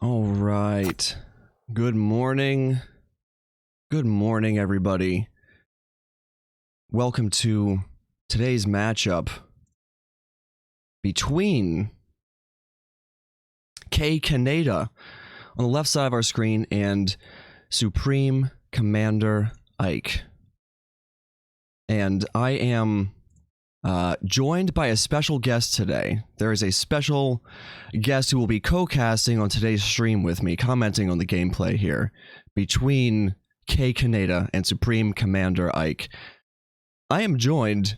All right. Good morning. Good morning, everybody. Welcome to today's matchup between k-kaneta on the left side of our screen and SupremeCommanderIke. And I am joined by a special guest today. There is a special guest who will be co-casting on today's stream with me, commenting on the gameplay here between k-kaneta and SupremeCommanderIke. I am joined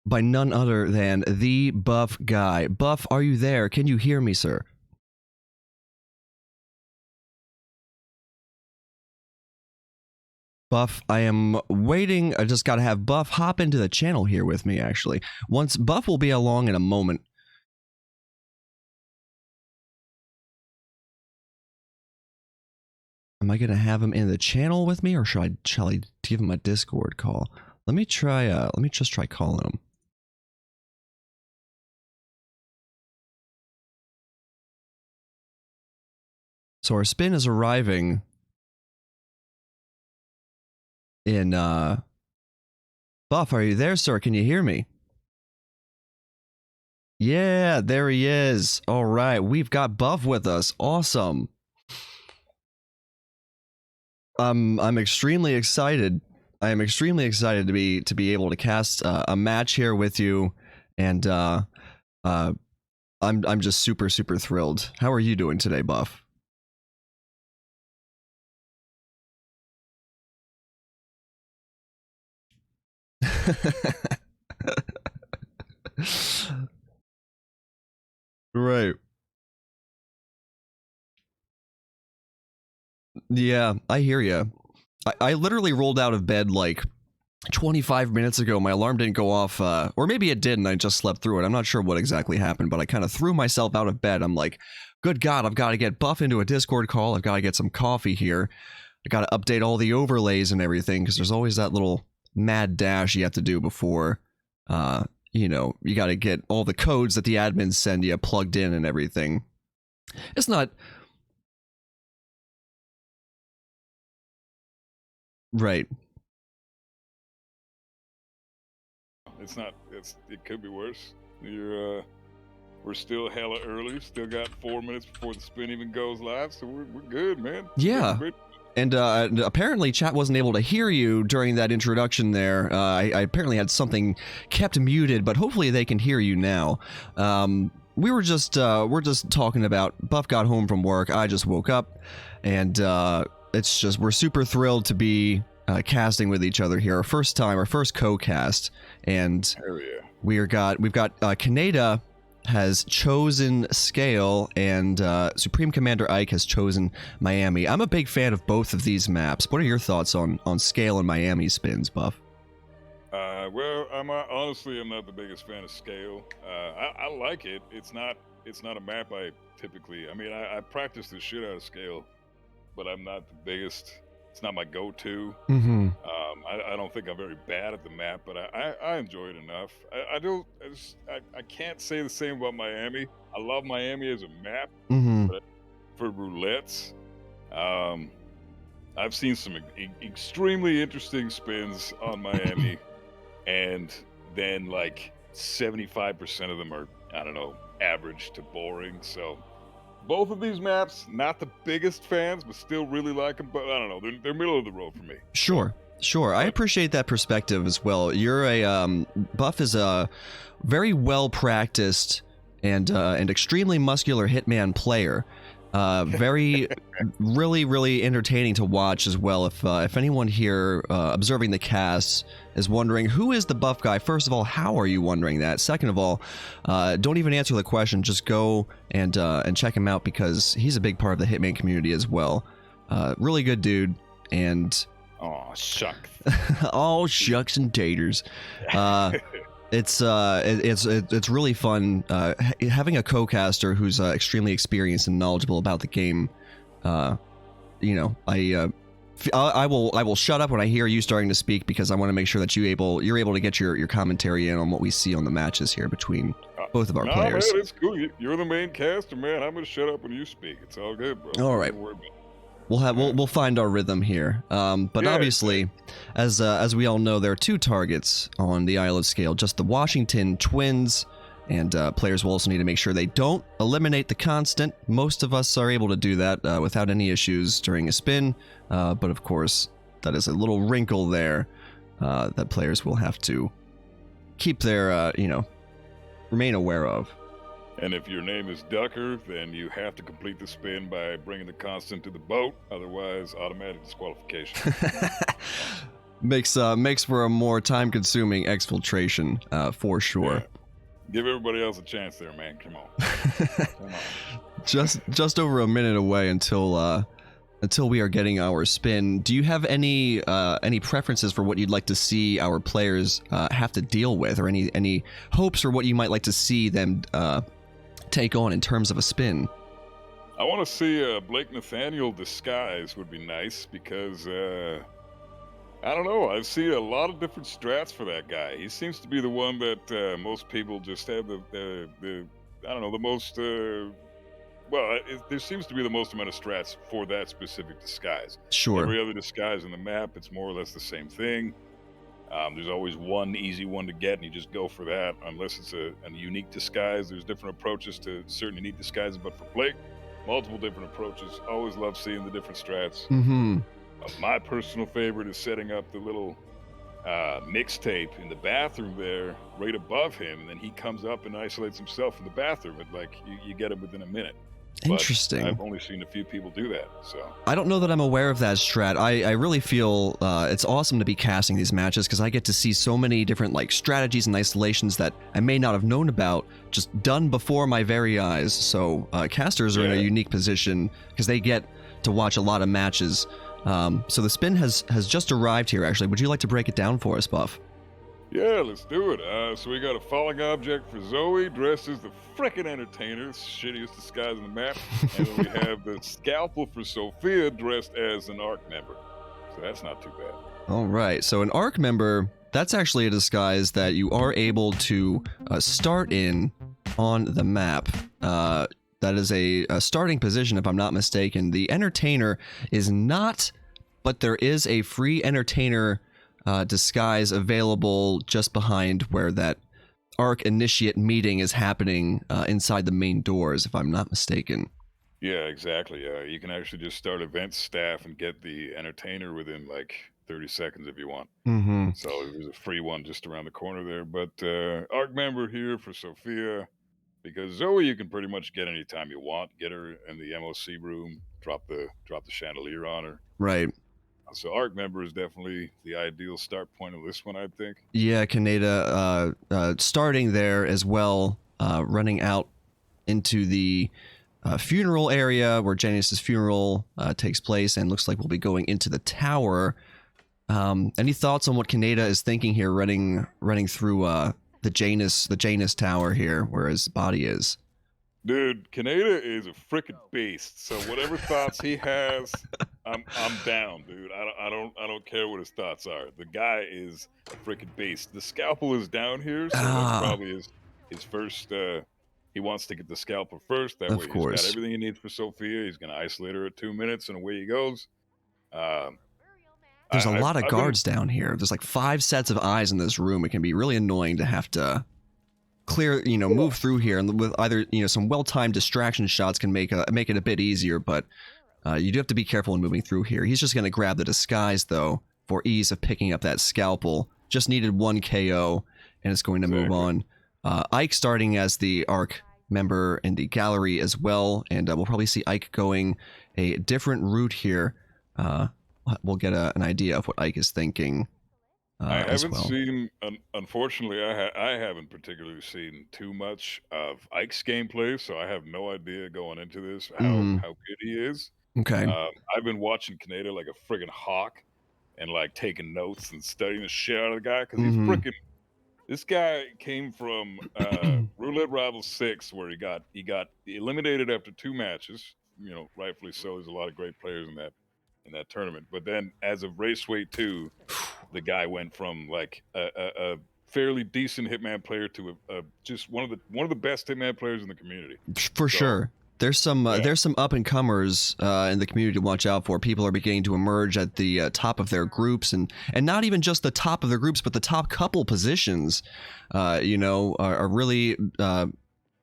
by none other than the Buff guy. Buff, are you there? Can you hear me, sir? Buff, I am waiting. I just gotta have Buff hop into the channel here with me, actually. Buff will be along in a moment. Am I gonna have him in the channel with me, or shall I give him a Discord call? Let me just try calling him. So our spin is arriving in Buff, are you there, sir? Can you hear me? Yeah, there he is. All right, we've got Buff with us. Awesome. I'm extremely excited. I am extremely excited to be able to cast a match here with you, and I'm just super thrilled. How are you doing today, Buff? Right. Yeah, I hear you. I literally rolled out of bed like 25 minutes ago. My alarm didn't go off, or maybe it did and I just slept through it. I'm not sure what exactly happened, but I kind of threw myself out of bed. I'm like, good God, I've got to get Buff into a Discord call. I've got to get some coffee here. I got to update all the overlays and everything, because there's always that little mad dash you have to do before, you know, you got to get all the codes that the admins send you plugged in and everything. It's not... Right. It's not. It could be worse. We're still hella early. Still got 4 minutes before the spin even goes live, so we're good, man. Yeah. And apparently chat wasn't able to hear you during that introduction there. I apparently had something kept muted, but hopefully they can hear you now. We're just talking about Buff got home from work. I just woke up, and it's just, we're super thrilled to be casting with each other here. Our first co-cast, and yeah. we've got Kaneta has chosen Sgail, and SupremeCommanderIke has chosen Miami. I'm a big fan of both of these maps. What are your thoughts on Sgail and Miami spins, Buff? Well, honestly, I'm not the biggest fan of Sgail. I like it. It's not a map I typically. I mean, I practice the shit out of Sgail, but I'm not the biggest. It's not my go-to. Mm-hmm. I don't think I'm very bad at the map, but I enjoy it enough. I can't say the same about Miami. I love Miami as a map, but for roulettes, I've seen some extremely interesting spins on Miami, and then like 75% of them are, I don't know, average to boring. So both of these maps, not the biggest fans, but still really like them. But I don't know, they're middle of the road for me. Sure. I appreciate that perspective as well. You're a Buff is a very well practiced and extremely muscular hitman player. Very, really entertaining to watch as well. If anyone here observing the cast is wondering who is the Buff guy, first of all, how are you wondering that? Second of all, don't even answer the question. Just go and check him out, because he's a big part of the hitman community as well. Really good dude, and oh shucks, oh shucks and taters. It's really fun having a co-caster who's extremely experienced and knowledgeable about the game. You know, I will shut up when I hear you starting to speak, because I want to make sure that you're able to get your commentary in on what we see on the matches here between both of our Nah, players. man, it's cool. You're the main caster, man. I'm gonna shut up when you speak. It's all good, bro. All right. Don't worry about it. We'll find our rhythm here. But Yeah, obviously, as we all know, there are two targets on the Isle of Sgail, just the Washington Twins, and players will also need to make sure they don't eliminate the constant. Most of us are able to do that without any issues during a spin, but of course, that is a little wrinkle there that players will have to keep their, remain aware of. And if your name is Ducker, then you have to complete the spin by bringing the constant to the boat. Otherwise, automatic disqualification. Makes for a more time-consuming exfiltration, for sure. Yeah. Give everybody else a chance there, man. Come on. Come on. Just over a minute away until we are getting our spin. Do you have any preferences for what you'd like to see our players have to deal with, or any hopes for what you might like to see them take on in terms of a spin? I want to see Blake Nathaniel disguise would be nice because I don't know. I see a lot of different strats for that guy. He seems to be the one that most people just have the I don't know, the most. There seems to be the most amount of strats for that specific disguise. Sure. Every other disguise in the map, it's more or less the same thing. There's always one easy one to get, and you just go for that, unless it's a unique disguise. There's different approaches to certain unique disguises, but for Blake, multiple different approaches. Always love seeing the different strats. Mm-hmm. My personal favorite is setting up the little mixtape in the bathroom there, right above him, and then he comes up and isolates himself in the bathroom. And you get him within a minute. Interesting. But I've only seen a few people do that, so. I don't know that I'm aware of that strat. I really feel it's awesome to be casting these matches because I get to see so many different strategies and isolations that I may not have known about, just done before my very eyes. So casters are in a unique position because they get to watch a lot of matches. So the spin has just arrived here, actually. Would you like to break it down for us, Buff? Yeah, let's do it. So we got a falling object for Zoe, dressed as the frickin' entertainer, shittiest disguise in the map. And then we have the scalpel for Sophia, dressed as an ARC member. So that's not too bad. All right. So an ARC member, that's actually a disguise that you are able to start in on the map. That is a starting position, if I'm not mistaken. The entertainer is not, but there is a free entertainer disguise available just behind where that ARC initiate meeting is happening inside the main doors, if I'm not mistaken. Yeah, exactly. You can actually just start event staff and get the entertainer within 30 seconds if you want. Mm-hmm. So there's a free one just around the corner there. But ARC member here for Sophia, because Zoe you can pretty much get anytime you want. Get her in the MOC room, drop the chandelier on her. Right. So ARC member is definitely the ideal start point of this one, I think. Yeah, Kaneta starting there as well, running out into the funeral area where Janice's funeral takes place, and looks like we'll be going into the tower. Any thoughts on what Kaneta is thinking here, running through the Janus Tower here, where his body is? Dude, Kaneda is a freaking beast. So whatever thoughts he has, I'm down, dude. I don't care what his thoughts are. The guy is a freaking beast. The scalpel is down here, so that's probably his first. He wants to get the scalpel first. That way, he's got everything he needs for Sophia. He's gonna isolate her at 2 minutes, and away he goes. There's a lot of guards down here. There's 5 sets of eyes in this room. It can be really annoying to have to clear, move through here, and with either some well-timed distraction shots can make it a bit easier, but you do have to be careful in moving through here. He's just going to grab the disguise though for ease of picking up that scalpel. Just needed 1 KO, and it's going to move on. Ike starting as the ARC member in the gallery as well, and we'll probably see Ike going a different route here. We'll get an idea of what Ike is thinking. I haven't seen, unfortunately, I haven't particularly seen too much of Ike's gameplay, so I have no idea going into this how good he is. Okay. I've been watching Kaneda like a friggin' hawk and taking notes and studying the shit out of the guy because he's freaking. This guy came from Roulette Rival 6, where he got eliminated after 2 matches. Rightfully so. There's a lot of great players in that tournament, but then as of Raceway 2. The guy went from a fairly decent Hitman player to just one of the best Hitman players in the community. For sure. There's some up and comers in the community to watch out for. People are beginning to emerge at the top of their groups, and not even just the top of their groups, but the top couple positions. Are really.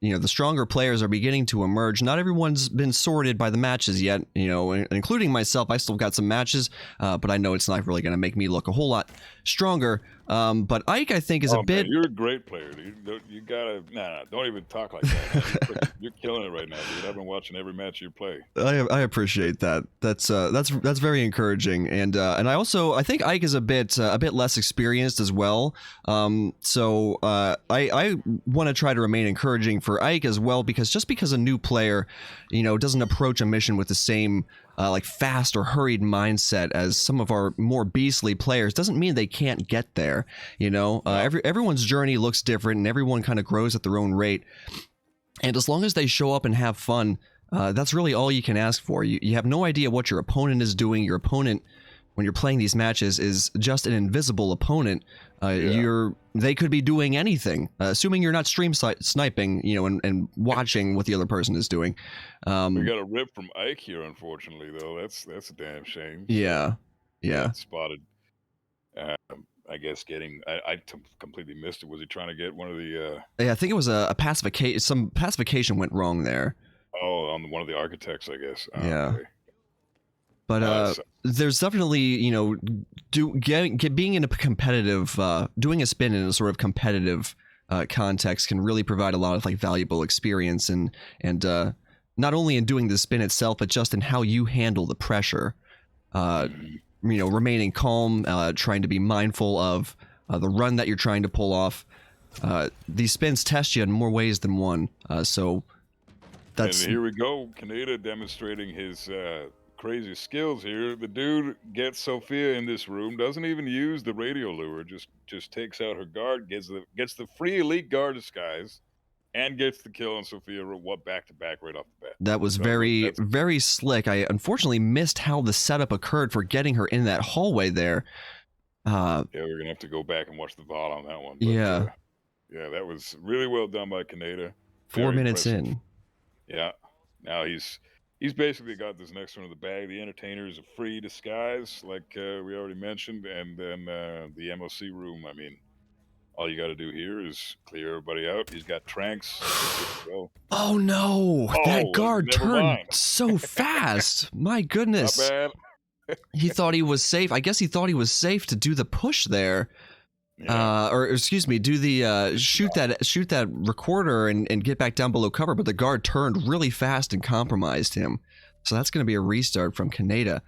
The stronger players are beginning to emerge. Not everyone's been sorted by the matches yet, including myself. I still got some matches, but I know it's not really going to make me look a whole lot stronger. But Ike, I think, is a bit... Man, you're a great player, dude. You gotta... Nah, don't even talk like that. You're killing it right now, dude. I've been watching every match you play. I appreciate that. That's very encouraging. And I think Ike is a bit less experienced as well. So I want to try to remain encouraging for Ike as well, because a new player, doesn't approach a mission with the same fast or hurried mindset as some of our more beastly players, doesn't mean they can't get there. Everyone's journey looks different, and everyone kind of grows at their own rate. And as long as they show up and have fun, that's really all you can ask for. You have no idea what your opponent is doing. Your opponent, when you're playing these matches, is just an invisible opponent. They could be doing anything, assuming you're not stream sniping, and watching what the other person is doing. We got a rip from Ike here, unfortunately, though. That's a damn shame. Yeah. Spotted. I guess I completely missed it. Was he trying to get one of the? Yeah, I think it was a pacification. Some pacification went wrong there. Oh, on one of the architects, I guess. Yeah. Okay. But there's definitely, being in a competitive, doing a spin in a sort of competitive context can really provide a lot of valuable experience, and not only in doing the spin itself, but just in how you handle the pressure. Remaining calm, trying to be mindful of the run that you're trying to pull off. These spins test you in more ways than one. So that's... And here we go, k-kaneta demonstrating his crazy skills here. The dude gets Sophia in this room, doesn't even use the radio lure, just takes out her guard, gets the free elite guard disguise, and gets the kill on Sophia back to back right off the bat. That was very slick. I unfortunately missed how the setup occurred for getting her in that hallway there. We're gonna have to go back and watch the VOD on that one. But, yeah, that was really well done by k-kaneta. 4 minutes in. Yeah. Now he's basically got this next one in the bag. The entertainer is a free disguise, like we already mentioned, and then the MOC room. I mean, all you got to do here is clear everybody out. He's got tranks. Oh no! That guard turned so fast. My goodness. Not bad. He thought he was safe. I guess he thought he was safe to do the push there. Yeah. Or excuse me, do the shoot that recorder and get back down below cover, but the guard turned really fast and compromised him. So that's going to be a restart from k-kaneta.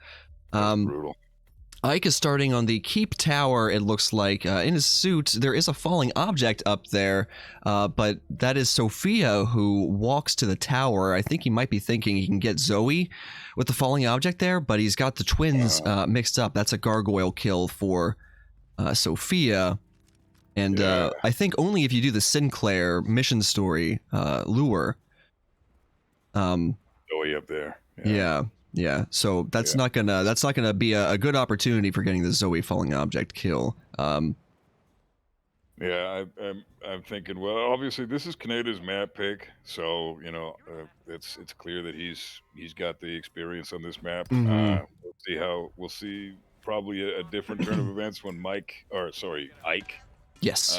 Brutal. Ike is starting on the keep tower, it looks like. In his suit, there is a falling object up there, but that is Sophia who walks to the tower. I think he might be thinking he can get Zoe with the falling object there, but he's got the twins mixed up. That's a gargoyle kill for Sophia. And I think only if you do the Sinclair mission story lure. Zoe up there. Yeah. So that's not gonna be a good opportunity for getting the Zoe falling object kill. I'm thinking. Well, obviously this is k-kaneta's map pick, so it's clear that he's got the experience on this map. We'll see probably a different turn of events when Ike. Yes.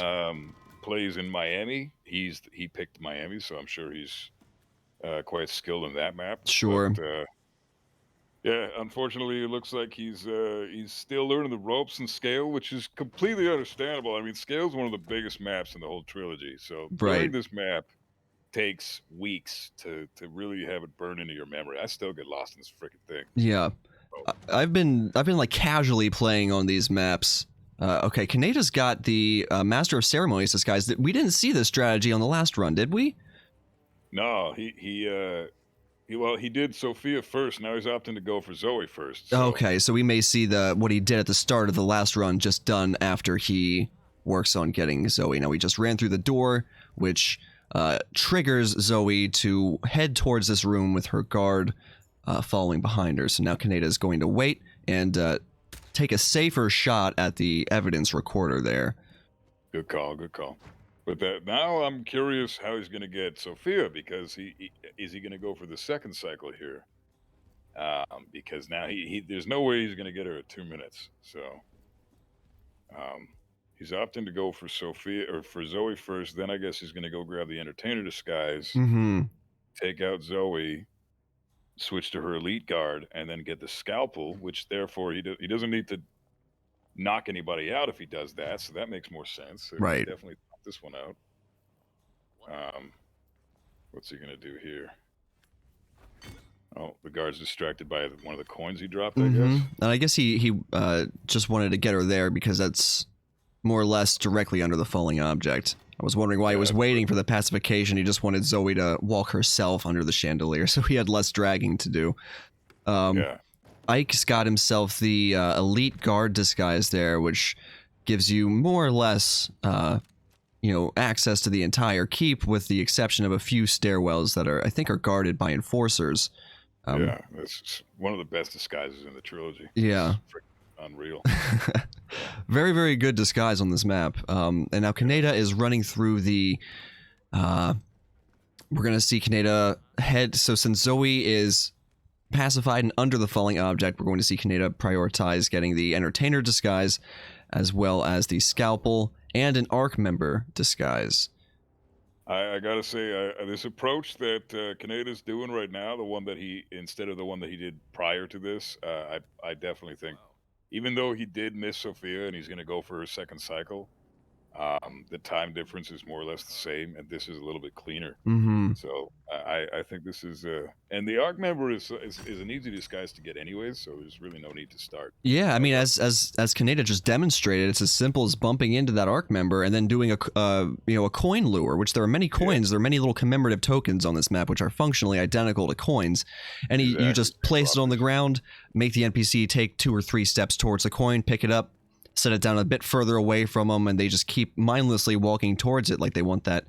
Plays in Miami. He picked Miami, so I'm sure he's quite skilled in that map. Sure. But, unfortunately, it looks like he's still learning the ropes in Sgail, which is completely understandable. I mean, Sgail's one of the biggest maps in the whole trilogy, so learning this map takes weeks to really have it burn into your memory. I still get lost in this freaking thing. Yeah, I've been casually playing on these maps. Okay, k-kaneta's got the Master of Ceremonies disguise. We didn't see this strategy on the last run, did we? No, he did Sophia first. Now he's opting to go for Zoe first. So. Okay, so we may see what he did at the start of the last run just done after he works on getting Zoe. Now he just ran through the door, which triggers Zoe to head towards this room with her guard following behind her. So now k-kaneta is going to wait and take a safer shot at the evidence recorder there. Good call. Good call. But that now I'm curious how he's going to get Sophia because is he going to go for the second cycle here? Because now he there's no way he's going to get her at 2 minutes. So um, he's opting to go for Sophia or for Zoe first. Then I guess he's going to go grab the entertainer disguise, Mm-hmm. take out Zoe, switch to her elite guard, and then get the scalpel. Which therefore he doesn't need to knock anybody out if he does that. So that makes more sense. So Right. definitely knock this one out. What's he gonna do here? Oh, the guard's distracted by one of the coins he dropped, I guess. And I guess he just wanted to get her there because that's more or less directly under the falling object. I was wondering why he was waiting for the pacification. He just wanted Zoe to walk herself under the chandelier, so he had less dragging to do. Yeah. Ike's got himself the elite guard disguise there, which gives you more or less, access to the entire keep, with the exception of a few stairwells that I think are guarded by enforcers. Yeah, that's one of the best disguises in the trilogy. Yeah. It's freaking unreal. Very, very good disguise on this map. And now Kaneta is running through the... we're going to see Kaneta head... So since Zoe is pacified and under the falling object, we're going to see Kaneta prioritize getting the entertainer disguise, as well as the scalpel and an ARC member disguise. I gotta say, this approach that Kaneta's doing right now, the one that instead of the one that he did prior to this, I definitely think, even though he did miss Sophia and he's gonna go for her second cycle, the time difference is more or less the same, and this is a little bit cleaner. Mm-hmm. So I think this is, and the ARC member is an easy disguise to get anyways, so there's really no need to start. Yeah, I mean, as Kaneta just demonstrated, it's as simple as bumping into that ARC member and then doing a coin lure, which there are many coins. Yeah. There are many little commemorative tokens on this map which are functionally identical to coins, and you just place it on the ground, make the NPC take 2 or 3 steps towards the coin, pick it up, set it down a bit further away from them, and they just keep mindlessly walking towards it like they want that.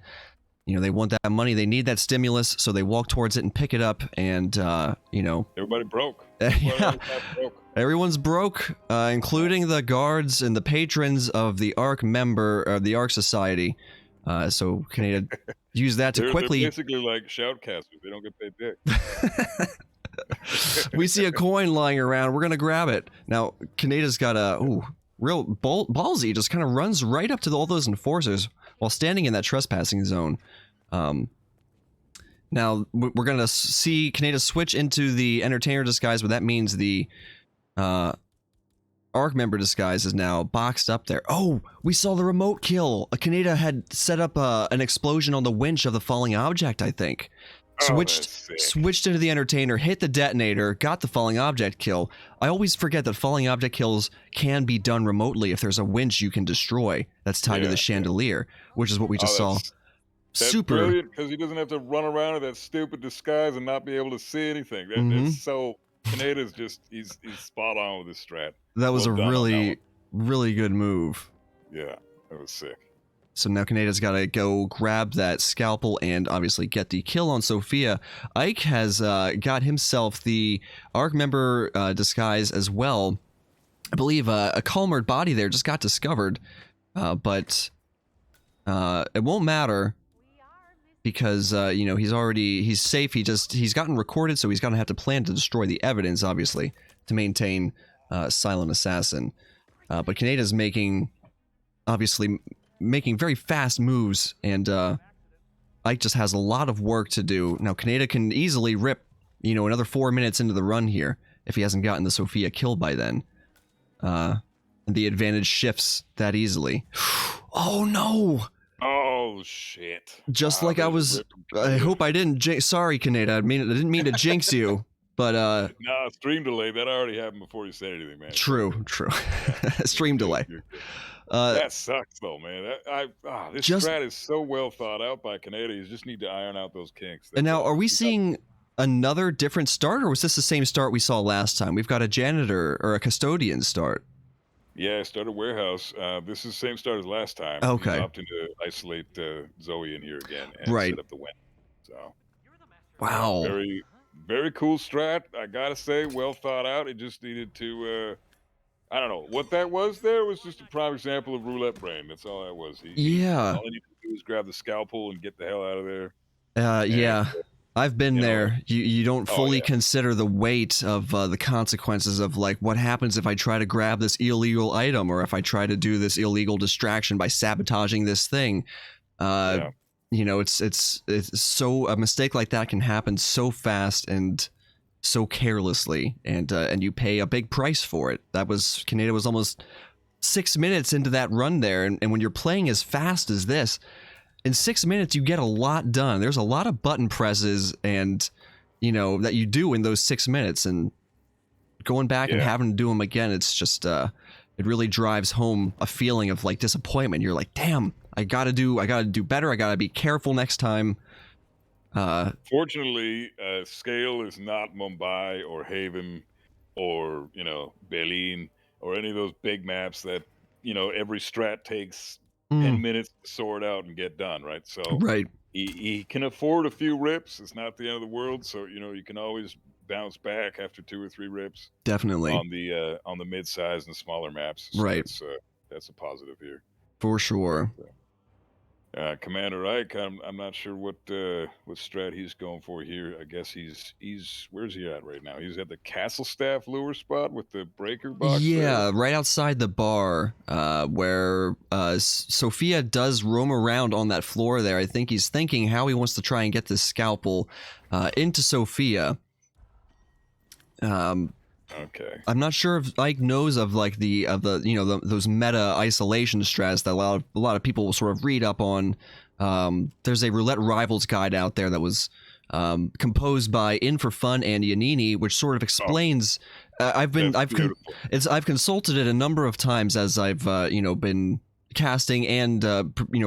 They want that money. They need that stimulus, so they walk towards it and pick it up, and, Everybody broke. Yeah. Everyone's broke, including the guards and the patrons of the ARC the ARC Society. So Kaneta use that to quickly... They're basically like shoutcasters. They don't get paid dick. We see a coin lying around. We're going to grab it. Now, Kaneta's got a... real ballsy, just kind of runs right up to all those enforcers while standing in that trespassing zone. Now, we're going to see Kaneta switch into the entertainer disguise, but that means the ARC member disguise is now boxed up there. Oh, we saw the remote kill. Kaneta had set up an explosion on the winch of the falling object, I think. Switched into the entertainer, hit the detonator, got the falling object kill. I always forget that falling object kills can be done remotely if there's a winch you can destroy that's tied to the chandelier, which is what we just saw. That's super brilliant, because he doesn't have to run around in that stupid disguise and not be able to see anything. That's so... Kaneta's just, he's spot on with his strat. That was a really, really good move. Yeah, that was sick. So now Kaneta's got to go grab that scalpel and obviously get the kill on Sophia. Ike has got himself the ARC member disguise as well. I believe a calmer body there just got discovered, but it won't matter because he's safe. He's gotten recorded, so he's going to have to plan to destroy the evidence, obviously, to maintain silent assassin. But Kaneta's making very fast moves, and Ike just has a lot of work to do. Now, Kaneta can easily rip, another 4 minutes into the run here if he hasn't gotten the Sophia kill by then. And the advantage shifts that easily. Oh, no! Oh, shit. Just like I hope I didn't sorry, Kaneta. I didn't mean to jinx you. But no, stream delay. That already happened before you said anything, man. True. Stream delay. That sucks, though, man. This strat is so well thought out by Kaneta. You just need to iron out those kinks. And now, are we seeing another different start, or was this the same start we saw last time? We've got a janitor or a custodian start. Yeah, I started warehouse. This is the same start as last time. Okay. I'm opting to isolate Zoe in here again and set up the win. So. Wow. Very, very cool strat. I gotta say, well thought out. It just needed to I don't know what that was. There was just a prime example of roulette brain. That's all that was. He Yeah. all he needed to do was grab the scalpel and get the hell out of there. And Yeah. I've been you know, there. You don't oh fully yeah, consider the weight of the consequences of like what happens if I try to grab this illegal item or if I try to do this illegal distraction by sabotaging this thing. Uh, yeah, it's so a mistake like that can happen so fast and so carelessly, and you pay a big price for it. Kaneda was almost 6 minutes into that run there, and when you're playing as fast as this, in 6 minutes you get a lot done. There's a lot of button presses and that you do in those 6 minutes, and going back and yeah. having to do them again, it's just it really drives home a feeling of like disappointment. You're like, damn, I gotta do better. I gotta be careful next time. Fortunately, Sgail is not Mumbai or Haven or Berlin or any of those big maps that every strat takes 10 minutes to sort out and get done. Right, so Right, he can afford a few rips. It's not the end of the world. So you can always bounce back after 2 or 3 rips definitely, on the mid-size and smaller maps. So right, that's a positive here. for sure. Commander Ike, I'm not sure what strat he's going for here. I guess he's where's he at right now? He's at the Castle Staff lure spot with the breaker box. Yeah, right outside the bar, where Sophia does roam around on that floor there. I think he's thinking how he wants to try and get this scalpel into Sophia. Okay. I'm not sure if Ike knows of like those meta isolation strats that a lot of people will sort of read up on. There's a Roulette Rivals guide out there that was composed by In for Fun and Yanini, which sort of explains. I've consulted it a number of times as I've been casting and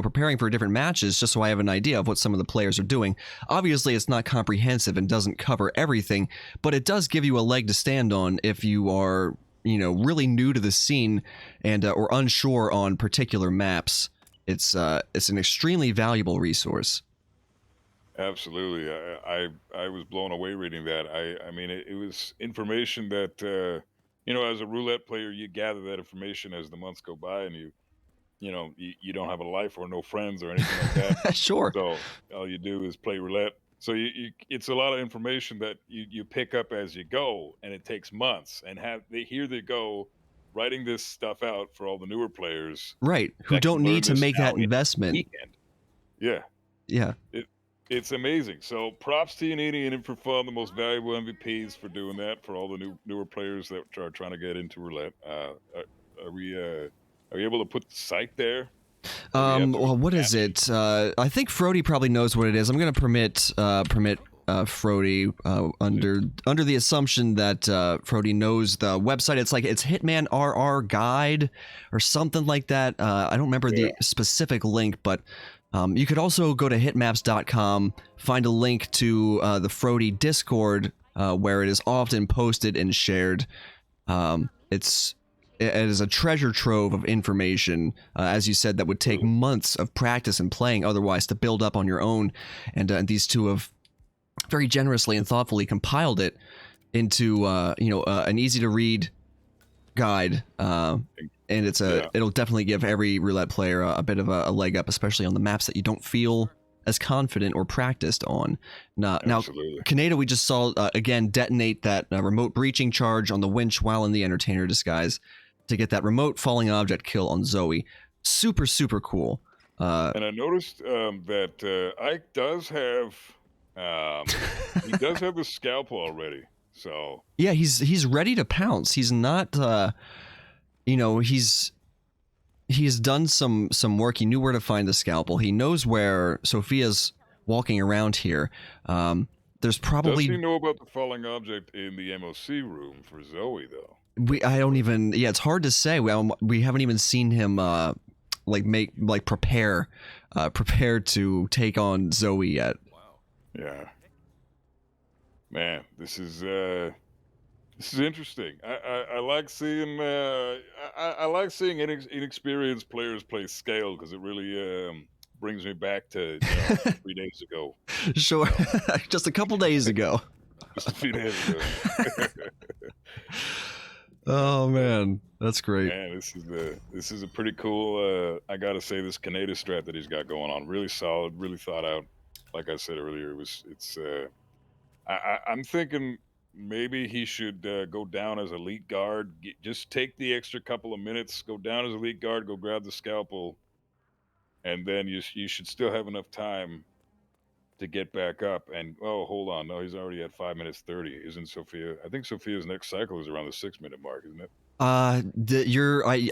preparing for different matches, just so I have an idea of what some of the players are doing. Obviously, it's not comprehensive and doesn't cover everything, but it does give you a leg to stand on if you are really new to the scene and or unsure on particular maps. It's an extremely valuable resource. Absolutely. I was blown away reading that. I mean, it was information that as a roulette player, you gather that information as the months go by, and you don't have a life or no friends or anything like that. Sure. So all you do is play roulette. So it's a lot of information that you pick up as you go, and it takes months. And here they go, writing this stuff out for all the newer players, right? Who don't need to make that investment. Yeah, yeah. It's amazing. So props to Yanini and For Fun, the most valuable MVPs, for doing that for all the newer players that are trying to get into roulette. Are we able to put the site there? Well, what is it? I think Frody probably knows what it is. I'm going to permit Frody under the assumption that Frody knows the website. It's Hitman RR Guide or something like that. I don't remember the specific link, but you could also go to hitmaps.com, find a link to the Frody Discord, where it is often posted and shared. It is a treasure trove of information, as you said, that would take months of practice and playing otherwise to build up on your own. And these two have very generously and thoughtfully compiled it into an easy to read guide. And it'll definitely give every roulette player a bit of a leg up, especially on the maps that you don't feel as confident or practiced on. Now, Kaneda, we just saw again detonate that remote breaching charge on the winch while in the entertainer disguise to get that remote falling object kill on Zoe. Super, super cool. And I noticed that Ike does have he does have the scalpel already. So yeah, he's ready to pounce. He's not he's done some work. He knew where to find the scalpel. He knows where Sophia's walking around here. There's probably... Does he know about the falling object in the MOC room for Zoe, though? It's hard to say. We haven't even seen him prepare to take on Zoe yet. Wow. Yeah. Man, this is interesting. I like seeing I like seeing inexperienced players play Sgail, because it really brings me back to 3 days ago. Sure, just a couple days ago. Just a few days ago. Oh man, that's great. Man, this is a pretty cool. I gotta say, this k-kaneta strat that he's got going on, really solid, really thought out. Like I said earlier, it's. I'm thinking maybe he should go down as elite guard. Just take the extra couple of minutes, go down as elite guard, go grab the scalpel, and then you should still have enough time to get back up. And oh, hold on, no, he's already at 5 minutes 30. Isn't Sophia? I think Sophia's next cycle is around the 6 minute mark, isn't it? I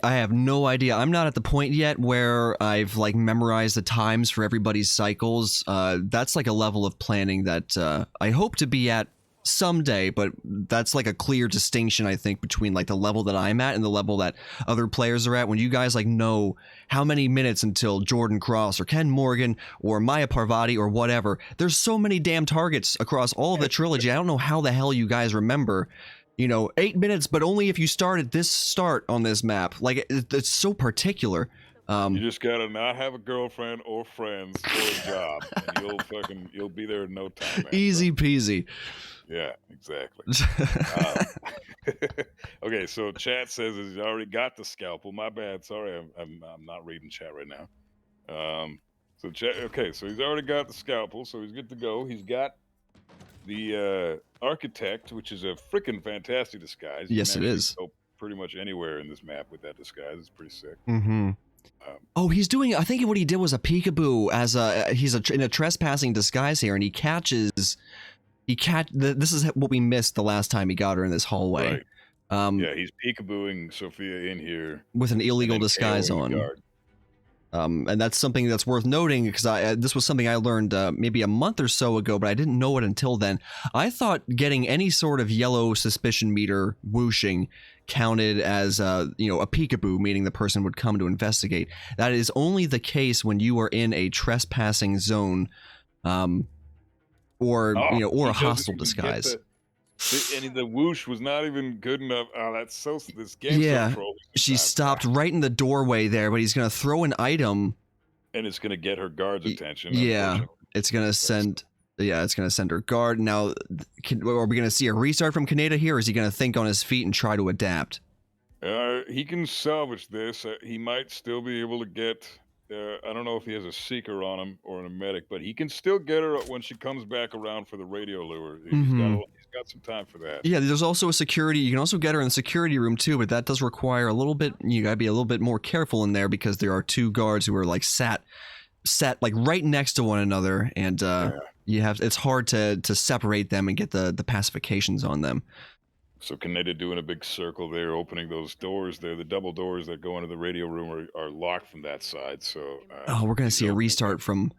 have no idea. I'm not at the point yet where I've like memorized the times for everybody's cycles. That's like a level of planning that I hope to be at someday, but that's like a clear distinction, I think, between like the level that I'm at and the level that other players are at. When you guys like know how many minutes until Jordan Cross or Ken Morgan or Maya Parvati or whatever, there's so many damn targets across all of the trilogy. I don't know how the hell you guys remember, 8 minutes, but only if you start at this start on this map. Like, it's so particular. You just gotta not have a girlfriend or friends or a job, and you'll be there in no time, man. Easy peasy. Yeah, exactly. Okay, so chat says he's already got the scalpel. My bad. Sorry, I'm not reading chat right now. So chat. Okay, so he's already got the scalpel, so he's good to go. He's got the architect, which is a freaking fantastic disguise. Yes, it is. Go pretty much anywhere in this map with that disguise. It's pretty sick. Mm-hmm. He's doing. I think what he did was a peekaboo as he's in a trespassing disguise here, and he catches. This is what we missed the last time he got her in this hallway. Right. Yeah, he's peekabooing Sophia in here with an illegal disguise on. And that's something that's worth noting, because this was something I learned maybe a month or so ago, but I didn't know it until then. I thought getting any sort of yellow suspicion meter whooshing counted as a peekaboo, meaning the person would come to investigate. That is only the case when you are in a trespassing zone, or a hostile disguise. And the whoosh was not even good enough. Oh, that's so. This game. Yeah, she stopped right in the doorway there, but he's gonna throw an item, and it's gonna get her guard's attention. Yeah, it's gonna send. Yeah, it's gonna send her guard. Now, are we gonna see a restart from k-kaneta here, or is he gonna think on his feet and try to adapt? He can salvage this. He might still be able to get. I don't know if he has a seeker on him or a medic, but he can still get her when she comes back around for the radio lure. He's got some time for that. Yeah, there's also a security. You can also get her in the security room too, but that does require a little bit. You gotta be a little bit more careful in there, because there are two guards who are like sat like right next to one another, and it's hard to separate them and get the pacifications on them. So k-kaneta doing a big circle there, opening those doors there. The double doors that go into the radio room are locked from that side. So we're gonna see a restart from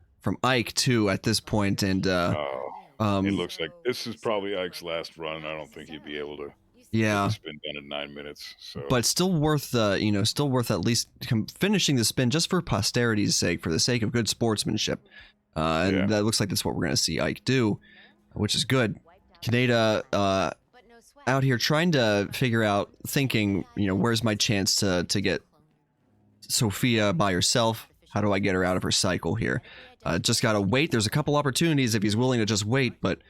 Ike too at this point, and it looks like this is probably Ike's last run. I don't think he'd be able to. Yeah, spin done in 9 minutes. So, but still worth at least finishing the spin just for posterity's sake, for the sake of good sportsmanship. And that looks like that's what we're gonna see Ike do, which is good. k-kaneta out here trying to figure out, thinking, where's my chance to get Sophia by herself? How do I get her out of her cycle here? Just gotta wait. There's a couple opportunities if he's willing to just wait, but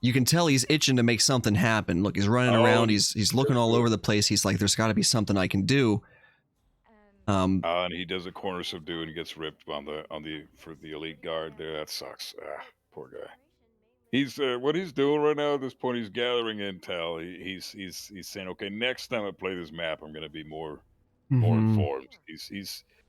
you can tell he's itching to make something happen. Look, he's running around. He's looking all over the place. He's like, there's got to be something I can do. And he does a corner subdue and he gets ripped for the elite guard there. That sucks. Poor guy. He's what he's doing right now at this point. He's gathering intel. He's saying, okay, next time I play this map, I'm going to be more informed.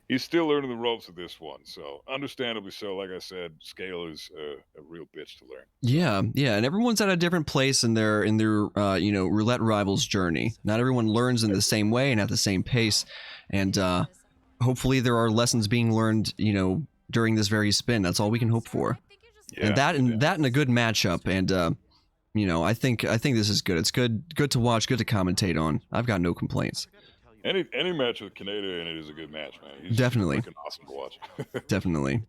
He's still learning the ropes of this one, so understandably so. Like I said, Sgail is a real bitch to learn. Yeah, and everyone's at a different place in their Roulette Rivals journey. Not everyone learns in the same way and at the same pace, and hopefully there are lessons being learned, during this very spin. That's all we can hope for. Yeah, and that in a good matchup, and I think this is good. It's good to watch, good to commentate on. I've got no complaints. Any match with k-kaneta in it is a good match, man. He's definitely freaking awesome to watch. Definitely.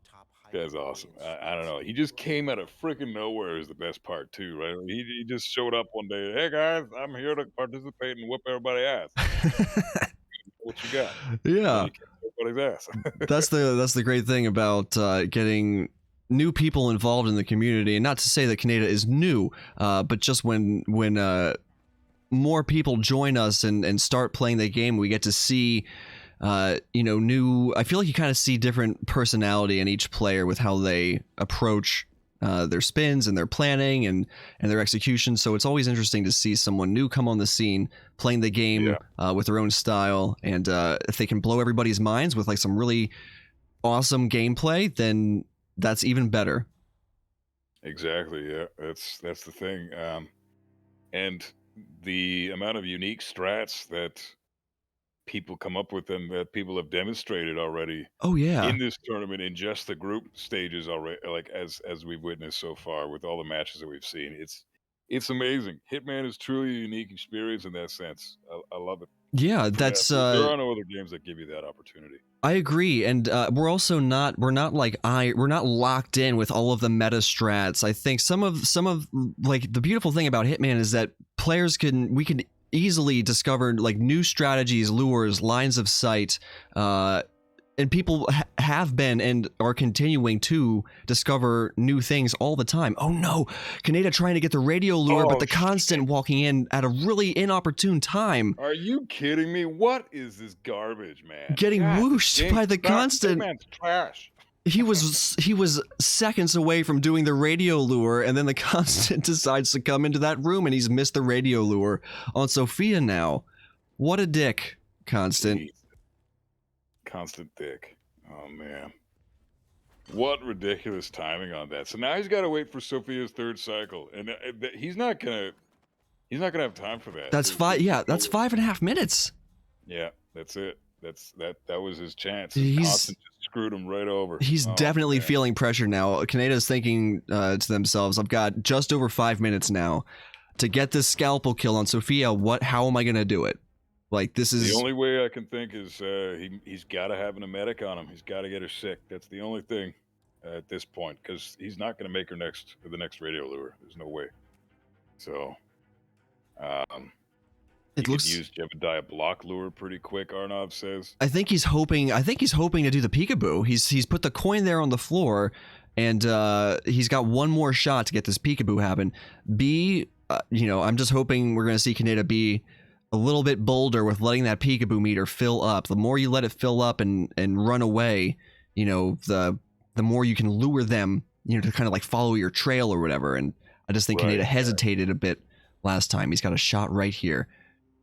Guy's awesome. I don't know. He just came out of freaking nowhere is the best part too, right? He just showed up one day. Hey guys, I'm here to participate and whoop everybody's ass. What you got? Yeah. Everybody's ass. That's the great thing about getting new people involved in the community, and not to say that k-kaneta is new, but just when more people join us and start playing the game, we get to see, new. I feel like you kind of see different personality in each player with how they approach their spins and their planning and their execution. So it's always interesting to see someone new come on the scene, playing the game with their own style, and if they can blow everybody's minds with like some really awesome gameplay, then that's even better. Exactly. Yeah, that's the thing. And the amount of unique strats that people come up with and that people have demonstrated already Oh yeah. in this tournament in just the group stages already, like as we've witnessed so far with all the matches that we've seen. It's amazing. Hitman is truly a unique experience in that sense. I love it. Yeah, that's there are no other games that give you that opportunity. I agree, and we're also not locked in with all of the meta strats. I think some of like the beautiful thing about Hitman is that we can easily discover like new strategies, lures, lines of sight, and people have been and are continuing to discover new things all the time. Oh no, Kaneta trying to get the radio lure, but the constant walking in at a really inopportune time. Are you kidding me? What is this garbage, man? Getting whooshed by the constant. That man's trash. He was seconds away from doing the radio lure, and then the constant decides to come into that room, and he's missed the radio lure on Sophia now. What a dick, Constant. Jeez. Constant dick. Oh man, what ridiculous timing on that. So now he's got to wait for Sophia's third cycle, and he's not gonna have time for that. That's five. Yeah, that's 5.5 minutes. Yeah, that's it. That was his chance. He's Constant just screwed him right over. He's definitely feeling pressure now. Kaneta's thinking to themselves, I've got just over 5 minutes now to get this scalpel kill on Sophia. How am I gonna do it? Like, this is the only way I can think is he's got to have an emetic on him. He's got to get her sick. That's the only thing at this point, because he's not going to make her the next radio lure. There's no way. So, it looks use Jebediah block lure pretty quick. Arnav says. I think he's hoping to do the peekaboo. He's put the coin there on the floor, and he's got one more shot to get this peekaboo happen. I'm just hoping we're going to see Kaneta be a little bit bolder with letting that peekaboo meter fill up. The more you let it fill up and run away, the more you can lure them, to kind of like follow your trail or whatever. And I just think Kaneta hesitated a bit last time. He's got a shot right here.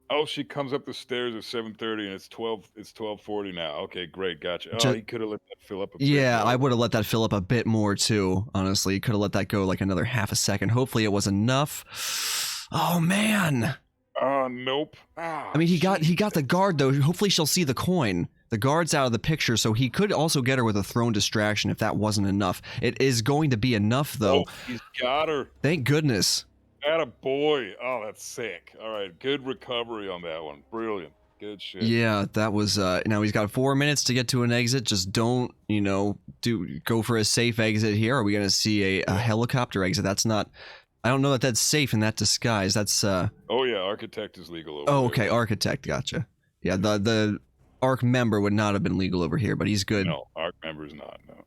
Oh, she comes up the stairs at 7:30 and it's 12:40 now. Okay, great, gotcha. Oh, he could have let that fill up a bit more. I would have let that fill up a bit more too, honestly. Could have let that go like another half a second. Hopefully it was enough. Oh man. Nope. I mean, he got the guard though. Hopefully she'll see the coin. The guard's out of the picture, so he could also get her with a thrown distraction if that wasn't enough. It is going to be enough though. Oh, he's got her. Thank goodness. Atta boy. Oh, that's sick. All right, good recovery on that one. Brilliant. Good shit. Yeah, that was now he's got 4 minutes to get to an exit. Just don't, go for a safe exit here. Are we going to see a helicopter exit? That's not, I don't know that that's safe in that disguise. That's oh yeah, Architect is legal over Oh, okay, there. Architect, gotcha. Yeah, the Arc member would not have been legal over here, but he's good. No, Arc member's not. No.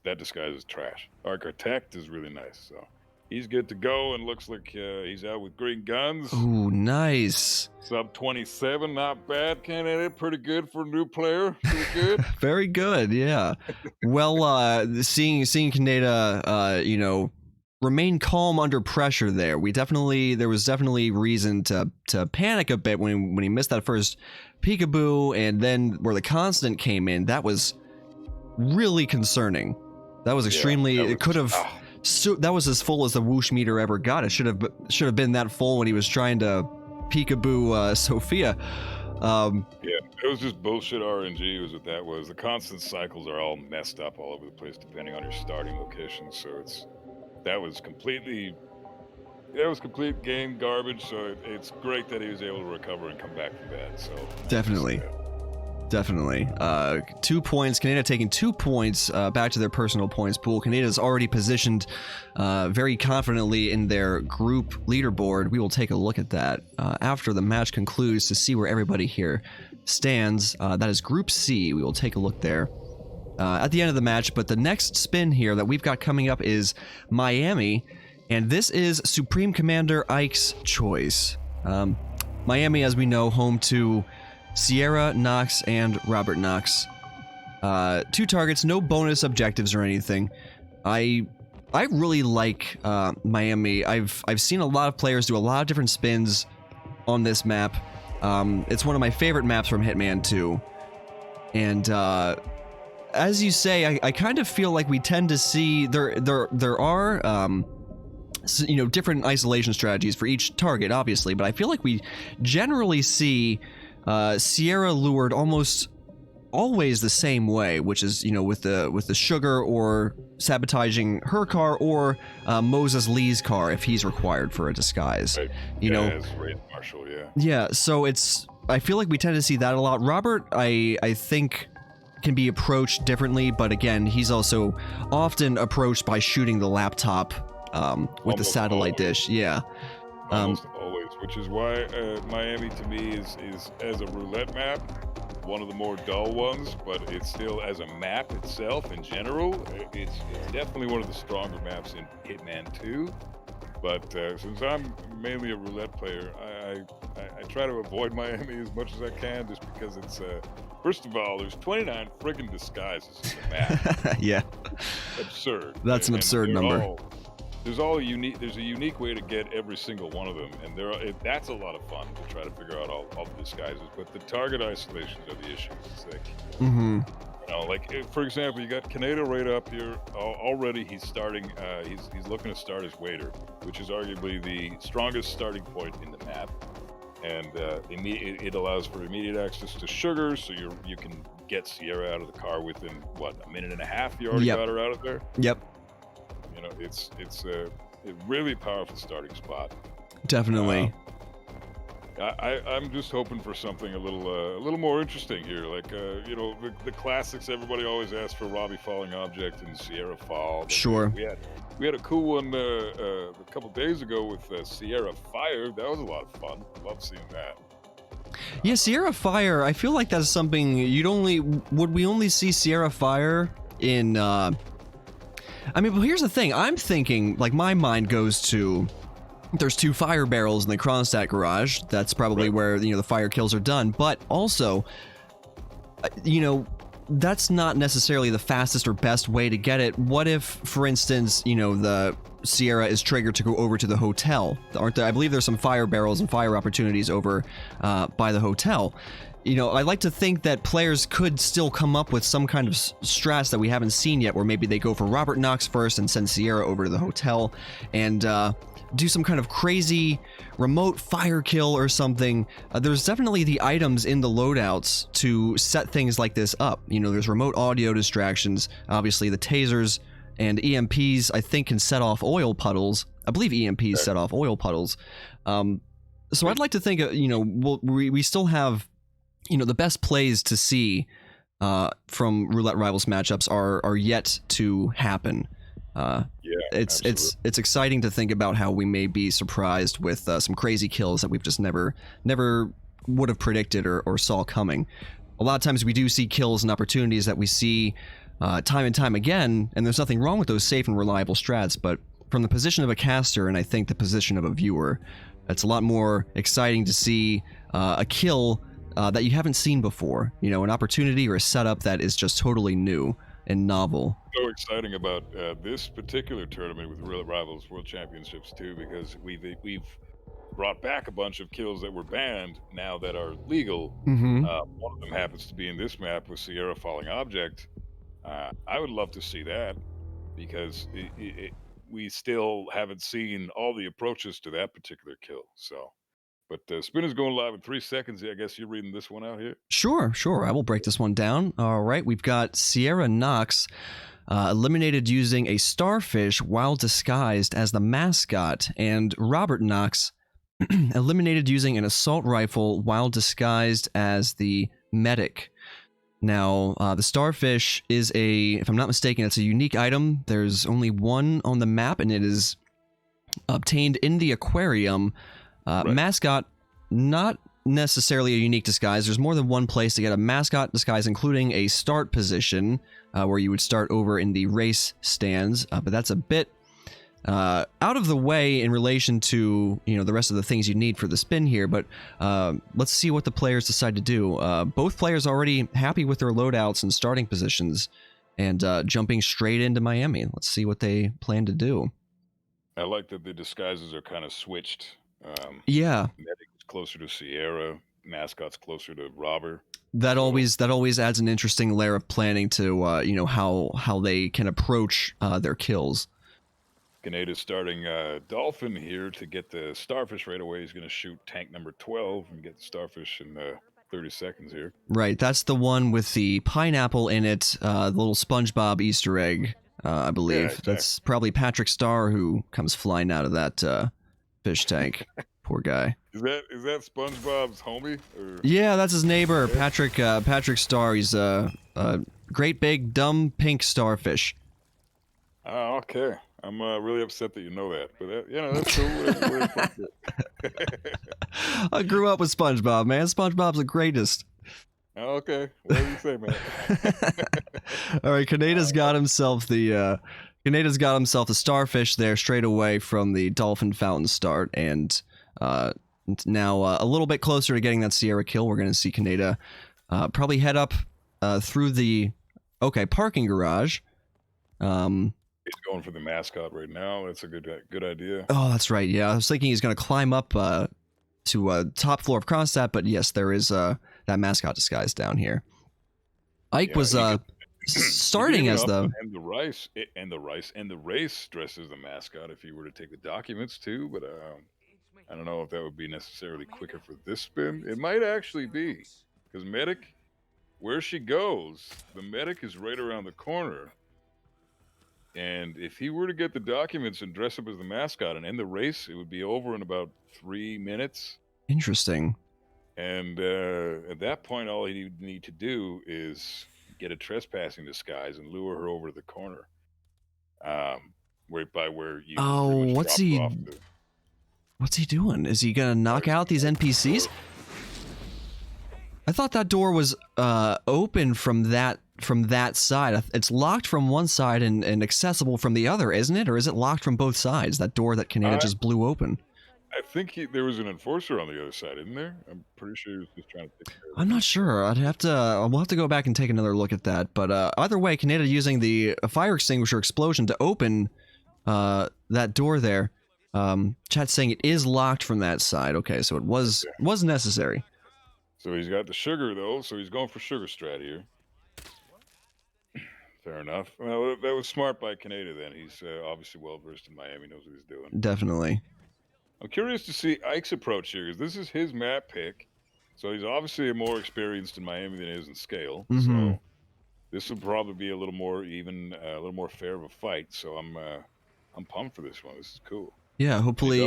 That disguise is trash. Architect is really nice, so he's good to go and looks like he's out with green guns. Ooh, nice. Sub 27, not bad, candidate. Pretty good for a new player. Pretty good. Very good, yeah. Well, seeing Kaneta, remain calm under pressure there. There was definitely reason to panic a bit when he missed that first peekaboo, and then where the constant came in, that was really concerning. That was extremely. That was as full as the whoosh meter ever got. It should have been that full when he was trying to peekaboo Sophia. Yeah, it was just bullshit RNG was what that was. The constant cycles are all messed up all over the place depending on your starting location, so that was complete game garbage, so it's great that he was able to recover and come back from that. So definitely 2 points. Kaneta taking 2 points back to their personal points pool. Kaneta's already positioned very confidently in their group leaderboard. We will take a look at that after the match concludes to see where everybody here stands. That is Group C. We will take a look there at the end of the match, but the next spin here that we've got coming up is Miami, and this is Supreme Commander Ike's choice. Miami, as we know, home to Sierra Knox and Robert Knox. 2 targets, no bonus objectives or anything. I really like Miami. I've seen a lot of players do a lot of different spins on this map. It's one of my favorite maps from Hitman 2. And as you say, I kind of feel like we tend to see there are different isolation strategies for each target, obviously, but I feel like we generally see Sierra lured almost always the same way, which is with the sugar or sabotaging her car or Moses Lee's car if he's required for a disguise. Right. As raid marshal, so I feel like we tend to see that a lot. Robert, I think, can be approached differently, but again, he's also often approached by shooting the laptop with the satellite dish. Almost always, which is why Miami to me is as a roulette map one of the more dull ones, but it's still, as a map itself in general, it's definitely one of the stronger maps in Hitman 2. But since I'm mainly a roulette player, I try to avoid Miami as much as I can, just because it's first of all, there's 29 friggin' disguises in the map. Yeah, absurd. That's an absurd number. There's a unique way to get every single one of them, and that's a lot of fun to try to figure out all the disguises. But the target isolations are the issue. It's like, for example, you got Kaneta right up here already. He's starting. He's looking to start his waiter, which is arguably the strongest starting point in the map, and it allows for immediate access to sugar, so you can get Sierra out of the car within a minute and a half. You already got her out of there. Yep. It's a really powerful starting spot. Definitely. I'm just hoping for something a little more interesting here. Like the classics. Everybody always asks for Robbie Falling Object and Sierra Fall. Sure. We had a cool one a couple days ago with Sierra Fire. That was a lot of fun. Love seeing that. Yeah, Sierra Fire. I feel like that's something would we only see Sierra Fire in. But here's the thing. I'm thinking, like, my mind goes to, there's 2 fire barrels in the Kronstadt garage. That's probably where, the fire kills are done. But also, that's not necessarily the fastest or best way to get it. What if, for instance, the Sierra is triggered to go over to the hotel? Aren't there? I believe there's some fire barrels and fire opportunities over by the hotel. I like to think that players could still come up with some kind of strats that we haven't seen yet, where maybe they go for Robert Knox first and send Sierra over to the hotel and do some kind of crazy remote fire kill or something. There's definitely the items in the loadouts to set things like this up. There's remote audio distractions, obviously the tasers and EMPs, I think, can set off oil puddles. I believe EMPs set off oil puddles. So I'd like to think, we still have the best plays to see from Roulette Rivals matchups are yet to happen. It's exciting to think about how we may be surprised with some crazy kills that we've just never would have predicted or saw coming. A lot of times we do see kills and opportunities that we see time and time again, and there's nothing wrong with those safe and reliable strats, but from the position of a caster, and I think the position of a viewer, it's a lot more exciting to see a kill that you haven't seen before, an opportunity or a setup that is just totally new and novel. So exciting about this particular tournament with Roulette Rivals World Championships too, because we've brought back a bunch of kills that were banned now that are legal. One of them happens to be in this map with Sierra Falling Object. I would love to see that, because we still haven't seen all the approaches to that particular kill. So. But Spin is going live in 3 seconds. I guess you're reading this one out here? Sure. I will break this one down. All right, we've got Sierra Knox eliminated using a starfish while disguised as the mascot, and Robert Knox eliminated using an assault rifle while disguised as the medic. Now, the starfish is if I'm not mistaken, it's a unique item. There's only one on the map, and it is obtained in the aquarium. Mascot, not necessarily a unique disguise. There's more than one place to get a mascot disguise, including a start position where you would start over in the race stands. But that's a bit out of the way in relation to, the rest of the things you need for the spin here, but let's see what the players decide to do. Both players already happy with their loadouts and starting positions, and jumping straight into Miami. Let's see what they plan to do. I like that the disguises are kind of switched. Yeah. Medic is closer to Sierra, mascot's closer to Robber. That always adds an interesting layer of planning to how they can approach their kills. Kaneta's starting Dolphin here to get the Starfish right away. He's going to shoot tank number 12 and get the Starfish in 30 seconds here. Right, that's the one with the pineapple in it, the little SpongeBob Easter egg, I believe. Yeah, exactly. That's probably Patrick Star who comes flying out of that fish tank. Poor guy. Is that SpongeBob's homie? Or? Yeah, that's his neighbor, Patrick Star. He's a great big dumb pink starfish. Oh, okay. I'm really upset that you know that, but that's cool. I grew up with SpongeBob, man. SpongeBob's the greatest. Oh, okay. What do you say, man? All right, Kaneta's got himself the starfish there straight away from the dolphin fountain start, and now a little bit closer to getting that Sierra kill. We're going to see Kaneta probably head up through the parking garage. He's going for the mascot right now. That's a good idea. Oh, that's right. Yeah, I was thinking he's going to climb up to top floor of Kronstadt, but yes, there is that mascot disguise down here. Ike was starting as the race dresses the mascot if you were to take the documents too, but I don't know if that would be necessarily quicker for this spin. It might actually be, because medic, where she goes, the medic is right around the corner. And if he were to get the documents and dress up as the mascot and end the race, it would be over in about 3 minutes. Interesting. And at that point, all he would need to do is get a trespassing disguise and lure her over to the corner. Right by where you. Oh, what's he doing? Is he gonna knock out these NPCs? I thought that door was open from that side. It's locked from one side and accessible from the other, isn't it? Or is it locked from both sides? That door that Kaneta just blew open. I think there was an enforcer on the other side, isn't there? I'm pretty sure he was just trying to take care of it. I'm not sure. We'll have to go back and take another look at that. But either way, Kaneta using the fire extinguisher explosion to open that door there. Chat's saying it is locked from that side. Okay, so it was necessary. So he's got the sugar though, so he's going for sugar strat here. Fair enough. Well, that was smart by Kaneta then. He's obviously well versed in Miami, knows what he's doing. Definitely. I'm curious to see Ike's approach here, because this is his map pick. So he's obviously more experienced in Miami than he is in Sgail. Mm-hmm. So this will probably be a little more even, a little more fair of a fight. So I'm pumped for this one. This is cool. Yeah, hopefully.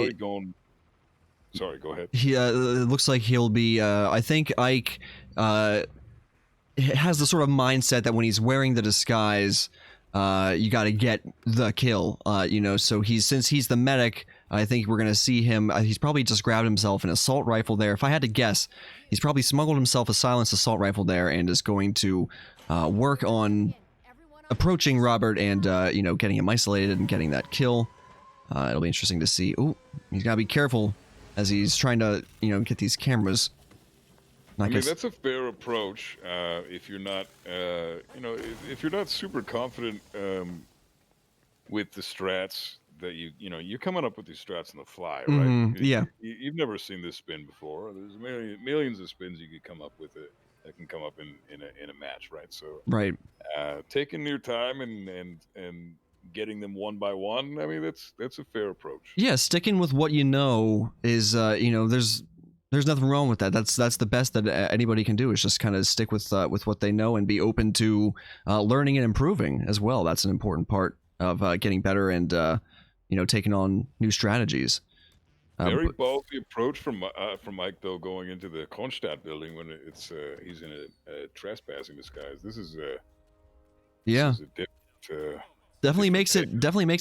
Sorry, go ahead. It looks like he'll be. I think Ike has the sort of mindset that when he's wearing the disguise, you got to get the kill. So since he's the medic, I think we're gonna see him. He's probably just grabbed himself an assault rifle there. If I had to guess, he's probably smuggled himself a silenced assault rifle there and is going to work on approaching Robert and getting him isolated and getting that kill. It'll be interesting to see. Ooh, he's gotta be careful as he's trying to get these cameras. I mean, that's a fair approach if you're not if you're not super confident with the strats that you're coming up with these strats on the fly, right? Mm-hmm. Yeah. You've never seen this spin before. There's millions of spins you could come up with that can come up in a match, right? So right. Taking your time and getting them one by one, I mean that's a fair approach. Yeah, sticking with what you know is there's nothing wrong with that. That's the best that anybody can do, is just kind of stick with what they know and be open to learning and improving as well. That's an important part of getting better and taking on new strategies. Very ballsy approach from Mike though, going into the Kronstadt building when he's in a trespassing disguise. This is a different. Definitely makes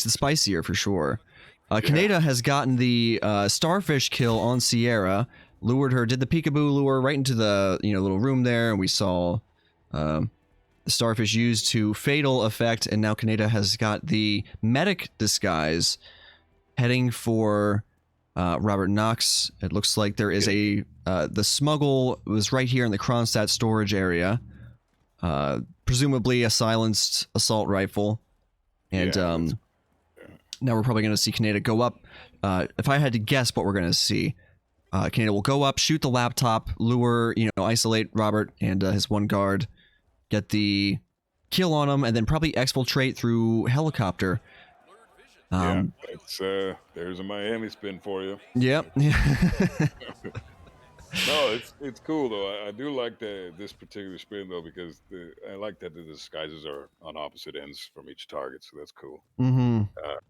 it spicier for sure. Kaneta has gotten the starfish kill on Sierra, lured her, did the peekaboo lure right into the little room there, and we saw the starfish used to fatal effect, and now Kaneta has got the medic disguise heading for Robert Knox. It looks like there is the smuggle was right here in the Kronstadt storage area. Presumably a silenced assault rifle. And now we're probably going to see Kaneta go up. If I had to guess what we're going to see, Kaneta will go up, shoot the laptop, lure, isolate Robert and his one guard, get the kill on him, and then probably exfiltrate through helicopter. There's a Miami spin for you. Yep. No, it's cool though. I do like this particular spin though, because I like that the disguises are on opposite ends from each target, so that's cool. Mm-hmm.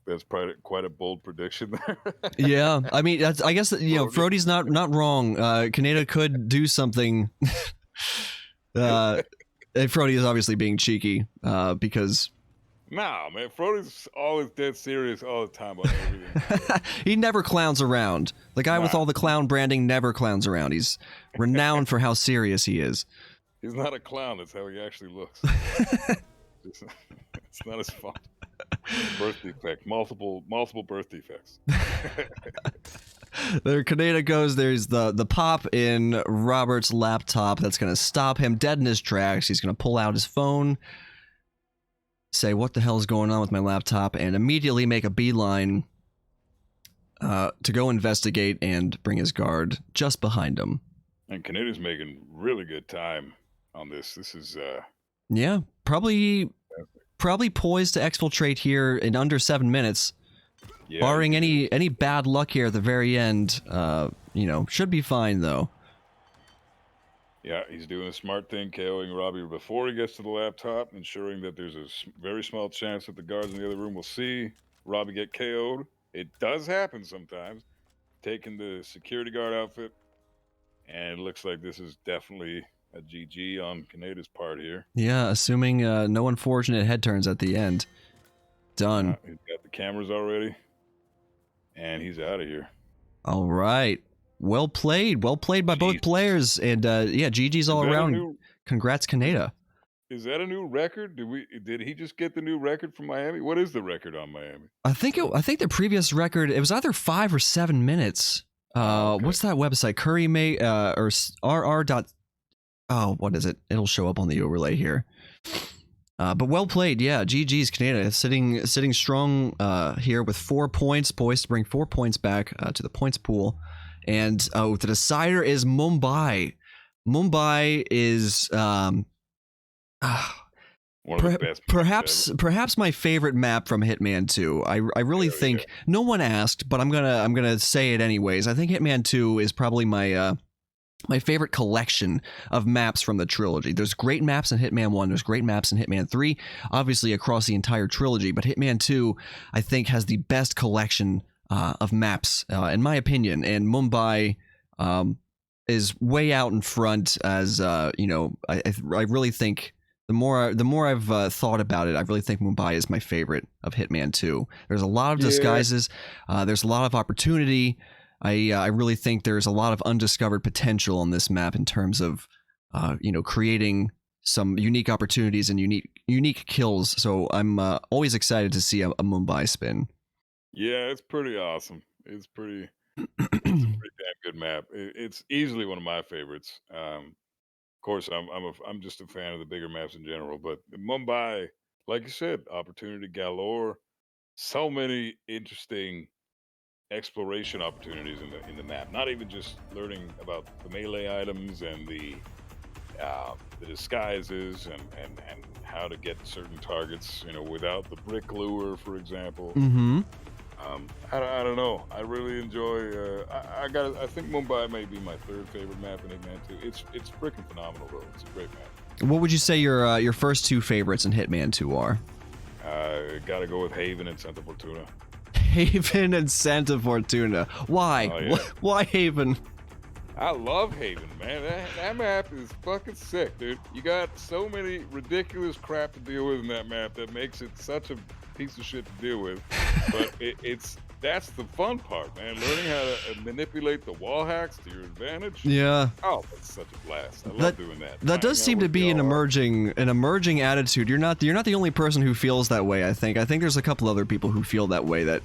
That's probably quite a bold prediction there. Yeah, I mean, I guess Frody's not wrong. Kaneta could do something. Frody is obviously being cheeky because. Nah, man, Frody's always dead serious all the time about everything. He never clowns around. The guy with all the clown branding never clowns around. He's renowned for how serious he is. He's not a clown. That's how he actually looks. It's not his fault. Birth defect. Multiple birth defects. There Kaneta goes. There's the pop in Robert's laptop that's going to stop him dead in his tracks. He's going to pull out his phone, say, what the hell is going on with my laptop, and immediately make a beeline to go investigate and bring his guard just behind him. And Kaneta's making really good time on this. This is... Yeah, probably poised to exfiltrate here in under 7 minutes. Yeah, barring any bad luck here at the very end. Should be fine, though. Yeah, he's doing a smart thing, KOing Robbie before he gets to the laptop, ensuring that there's a very small chance that the guards in the other room will see Robbie get KO'd. It does happen sometimes. Taking the security guard outfit, and it looks like this is definitely a GG on Kaneta's part here. Yeah, assuming no unfortunate head turns at the end. Done. He's got the cameras already, and he's out of here. All right. Well played by both players, and GG's all around. Congrats, Kaneta. Is that a new record? Did he just get the new record from Miami? What is the record on Miami? I think the previous record, it was either 5 or 7 minutes. Okay. What's that website? Curry May or RR. Oh, what is it? It'll show up on the overlay here. But well played, yeah. GG's Kaneta sitting strong here with 4 points, poised to bring 4 points back to the points pool. And the decider is Mumbai. Mumbai is one of the best perhaps my favorite map from Hitman 2. I really think no one asked, but I'm gonna say it anyways. I think Hitman 2 is probably my favorite collection of maps from the trilogy. There's great maps in Hitman 1, there's great maps in Hitman 3, obviously across the entire trilogy, but Hitman 2 I think has the best collection of maps, in my opinion, and Mumbai is way out in front. As I really think the more I've thought about it, I really think Mumbai is my favorite of Hitman 2. There's a lot of disguises, there's a lot of opportunity. I really think there's a lot of undiscovered potential on this map in terms of creating some unique opportunities and unique kills. So I'm always excited to see a Mumbai spin. Yeah, it's pretty awesome. It's a pretty damn good map. It's easily one of my favorites. Of course, I'm just a fan of the bigger maps in general, but Mumbai, like you said, opportunity galore. So many interesting exploration opportunities in the map. Not even just learning about the melee items and the disguises and how to get certain targets, without the brick lure, for example. Mm-hmm. I don't know. I really enjoy. I think Mumbai may be my third favorite map in Hitman 2. It's freaking phenomenal, though. It's a great map. What would you say your first 2 favorites in Hitman 2 are? Gotta go with Haven and Santa Fortuna. Haven and Santa Fortuna. Why? Oh, yeah. Why Haven? I love Haven, man. That map is fucking sick, dude. You got so many ridiculous crap to deal with in that map that makes it such a piece of shit to deal with. But that's the fun part, man. Learning how to manipulate the wall hacks to your advantage. Yeah. Oh, that's such a blast. I love doing that. That does seem to be an emerging attitude. You're not the only person who feels that way, I think. I think there's a couple other people who feel that way, that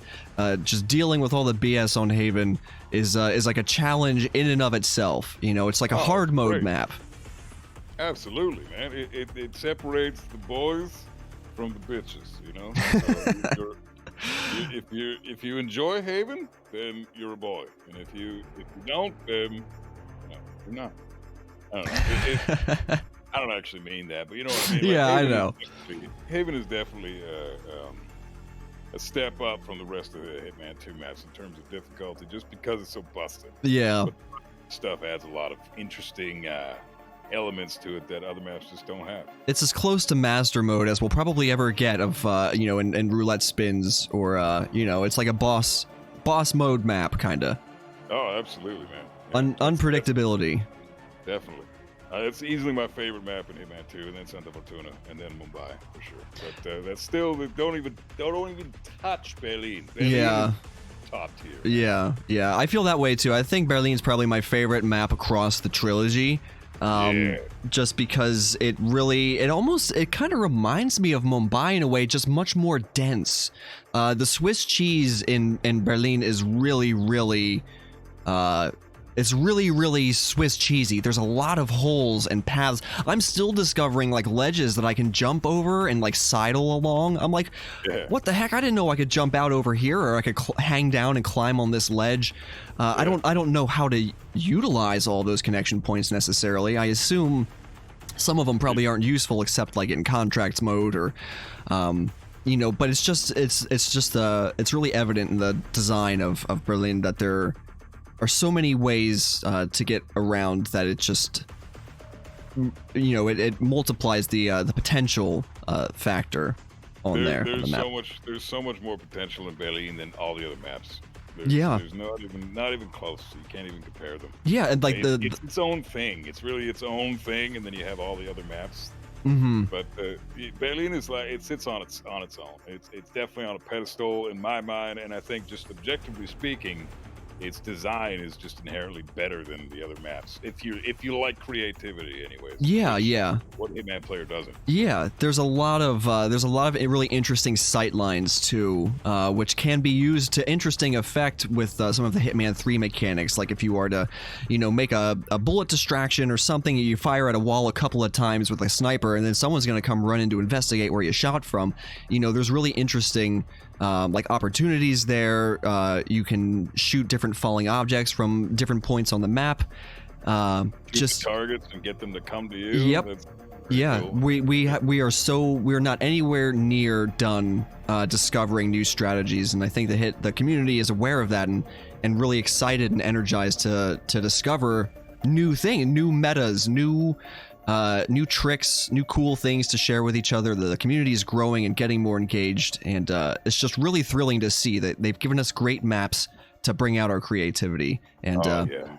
just dealing with all the BS on Haven is like a challenge in and of itself. You know, it's like a hard mode map. Absolutely, man. It separates the boys from the bitches, you know? If you enjoy Haven, then you're a boy. And if you don't, then you're not. I don't know. I don't actually mean that, but you know what I mean? Yeah, like, I know. Haven is definitely a step up from the rest of the Hitman 2 maps in terms of difficulty, just because it's so busted. Yeah. But stuff adds a lot of interesting elements to it that other maps just don't have. It's as close to master mode as we'll probably ever get of in roulette spins, or it's like a boss mode map kind of. Oh, absolutely, man. Yeah, unpredictability. Definitely. It's easily my favorite map in Hitman 2, and then Santa Fortuna, and then Mumbai for sure. But that's still don't even touch Berlin. Yeah. Top tier. Yeah. I feel that way too. I think Berlin's probably my favorite map across the trilogy. Just because it kind of reminds me of Mumbai in a way, just much more dense. The Swiss cheese in Berlin is really it's really Swiss cheesy. There's a lot of holes and paths. I'm still discovering like ledges that I can jump over and like sidle along. I'm like, what the heck? I didn't know I could jump out over here, or I could hang down and climb on this ledge. I don't know how to utilize all those connection points necessarily. I assume some of them probably aren't useful except like in contracts mode, or but it's really evident in the design of Berlin that there are so many ways to get around that it just it multiplies the potential factor on the map. There's so much more potential in Berlin than all the other maps. There's not even close. So you can't even compare them. Yeah, and like it's its own thing. It's really its own thing, and then you have all the other maps. Mm-hmm. But Berlin is like, it sits on its own. It's definitely on a pedestal in my mind, and I think just objectively speaking, its design is just inherently better than the other maps. If you like creativity, anyways. Yeah. What Hitman player doesn't? Yeah, there's a lot of really interesting sight lines too, which can be used to interesting effect with some of the Hitman 3 mechanics. Like if you are to, make a bullet distraction or something, you fire at a wall a couple of times with a sniper, and then someone's going to come running to investigate where you shot from. There's really interesting like opportunities there. You can shoot different falling objects from different points on the map. Just targets and get them to come to you. Yep. Yeah, cool. we're not anywhere near done discovering new strategies, and I think the community is aware of that and really excited and energized to discover new metas, new tricks, new cool things to share with each other. The community is growing and getting more engaged, and it's just really thrilling to see that they've given us great maps to bring out our creativity. And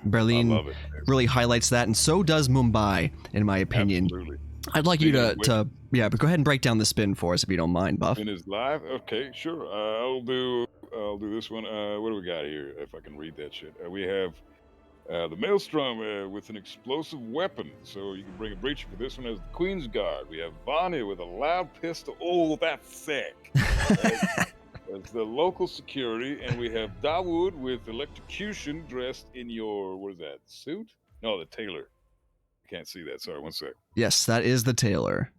Berlin really highlights that, and so does Mumbai, in my opinion. Absolutely. I'd like you to but go ahead and break down the spin for us if you don't mind, Buff. Spin is live? Okay, sure. I'll do this one. What do we got here? If I can read that shit. We have the Maelstrom with an explosive weapon, so you can bring a breacher for this one as the Queen's Guard. We have Vanya with a loud pistol. Oh, that's sick. That's the local security, and we have Dawood with electrocution dressed in your, what is that, suit? No, the tailor. I can't see that. Sorry, one sec. Yes, that is the tailor.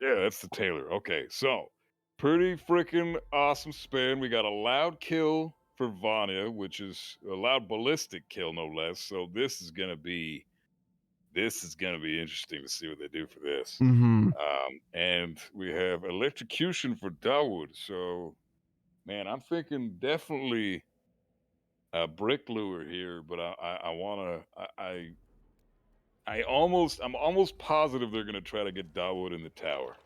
Yeah, that's the tailor. Okay, so pretty freaking awesome spin. We got a loud kill for Vanya, which is a loud ballistic kill, no less. So this is gonna be interesting to see what they do for this. Mm-hmm. And we have electrocution for Dawood. So, man, I'm thinking definitely a brick lure here, but I'm almost positive they're gonna try to get Dawood in the tower.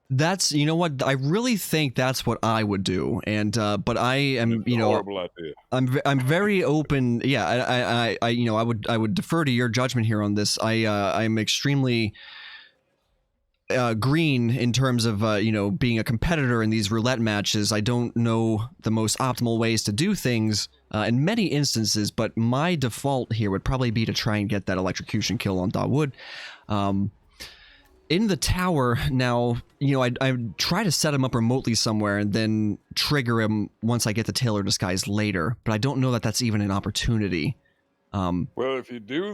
That's, what, I really think that's what I would do, and but I am, horrible idea. I'm very open. Yeah, I would defer to your judgment here on this. I'm extremely green in terms of being a competitor in these roulette matches. I don't know the most optimal ways to do things in many instances, but my default here would probably be to try and get that electrocution kill on Dawood. In the tower now, I try to set him up remotely somewhere and then trigger him once I get the Tailor disguise later, but I don't know that that's even an opportunity. Well, if you do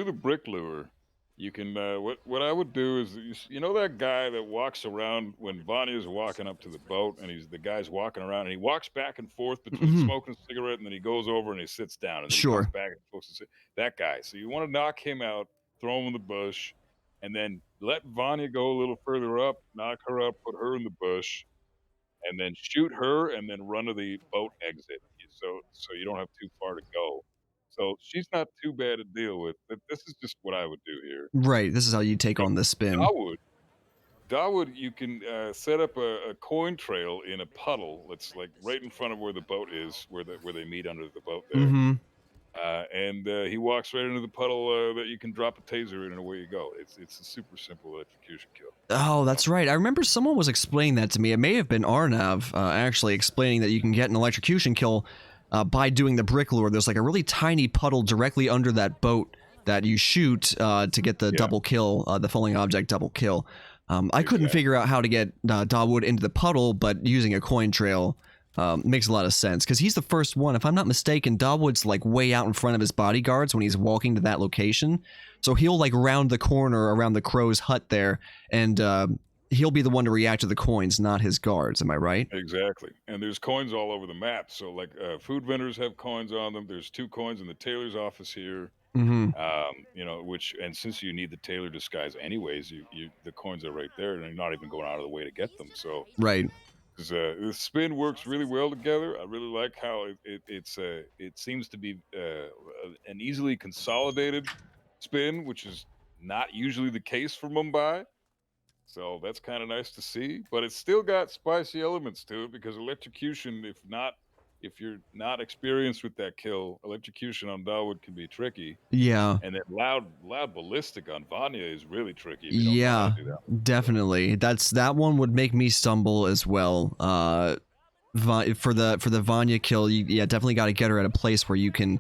the brick lure, you can. What I would do is, that guy that walks around when Vanya's walking up to the boat, and the guy's walking around, and he walks back and forth between smoking a cigarette, and then he goes over and he sits down, and then he Sure. comes back and forth. That guy. So you want to knock him out, throw him in the bush, and then let Vanya go a little further up, knock her up, put her in the bush, and then shoot her, and then run to the boat exit. So you don't have too far to go. So she's not too bad to deal with. But this is just what I would do here. Right, this is how you take on this spin. Dawood, you can set up a coin trail in a puddle that's like right in front of where the boat is, where they meet under the boat there. And he walks right into the puddle that you can drop a taser in, and away you go. It's a super simple electrocution kill. Oh, that's right. I remember someone was explaining that to me. It may have been Arnav actually explaining that you can get an electrocution kill by doing the brick lure. There's like a really tiny puddle directly under that boat that you shoot to get the double kill, the falling object double kill. I couldn't figure out how to get Dawood into the puddle, but using a coin trail makes a lot of sense, because he's the first one. If I'm not mistaken, Dawood's like way out in front of his bodyguards when he's walking to that location. So he'll like round the corner around the crow's hut there, and he'll be the one to react to the coins, not his guards. Am I right? Exactly. And there's coins all over the map. So like food vendors have coins on them. There's 2 coins in the tailor's office here. And since you need the Tailor disguise anyways, the coins are right there, and you're not even going out of the way to get them. So right. The spin works really well together. I really like how it seems to be an easily consolidated spin, which is not usually the case for Mumbai. So that's kind of nice to see, but it's still got spicy elements to it, because electrocution, if you're not experienced with that kill, electrocution on Dawood can be tricky. Yeah. And then loud ballistic on Vanya is really tricky. If you don't know how to do that. Definitely. That one would make me stumble as well. For the Vanya kill, you definitely got to get her at a place where you can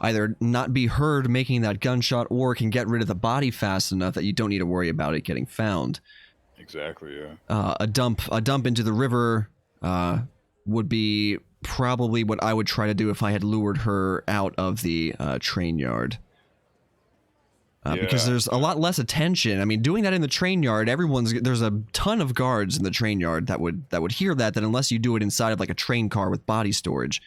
either not be heard making that gunshot, or can get rid of the body fast enough that you don't need to worry about it getting found. Exactly. Yeah. A dump into the river would be probably what I would try to do if I had lured her out of the train yard. Because there's a lot less attention. I mean, doing that in the train yard, there's a ton of guards in the train yard that would hear that unless you do it inside of like a train car with body storage.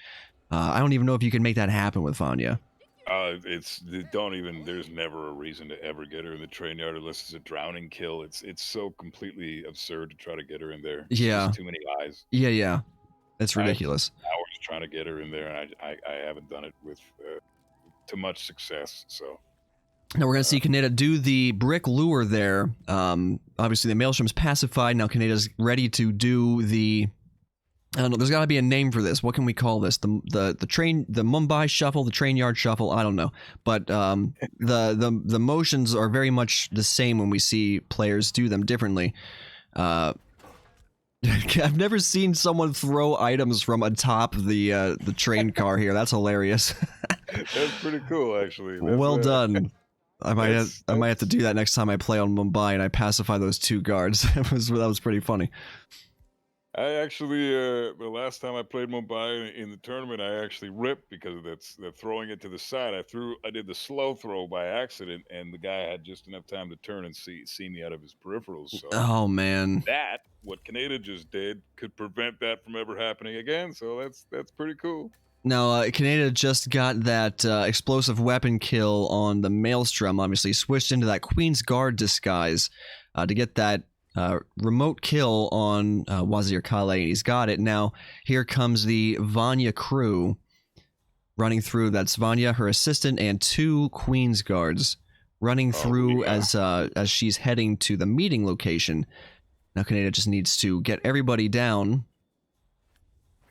I don't even know if you can make that happen with Vanya. There's never a reason to ever get her in the train yard unless it's a drowning kill. It's so completely absurd to try to get her in there. There's too many eyes. Yeah. That's ridiculous. Hours trying to get her in there, and I haven't done it with too much success. So now we're gonna see Kaneta do the brick lure there. Obviously the Maelstrom's pacified. Now Kaneta's ready to do the. I don't know. There's got to be a name for this. What can we call this? The Mumbai shuffle, the train yard shuffle. I don't know, but the motions are very much the same when we see players do them differently. I've never seen someone throw items from atop the train car here. That's hilarious. That's pretty cool, actually. Well done. I might have to do that next time I play on Mumbai and I pacify those 2 guards. That was pretty funny. I actually, the last time I played Mumbai in the tournament, I actually ripped because of that throwing it to the side. I did the slow throw by accident, and the guy had just enough time to turn and see me out of his peripherals. So oh man, what Kaneta just did could prevent that from ever happening again. So that's pretty cool. Now, Kaneta just got that explosive weapon kill on the Maelstrom. Obviously, switched into that Queen's Guard disguise to get that remote kill on Wazir Kale, and he's got it. Now, here comes the Vanya crew running through. That's Vanya, her assistant, and 2 Queen's Guards running through as she's heading to the meeting location. Now, Kaneta just needs to get everybody down.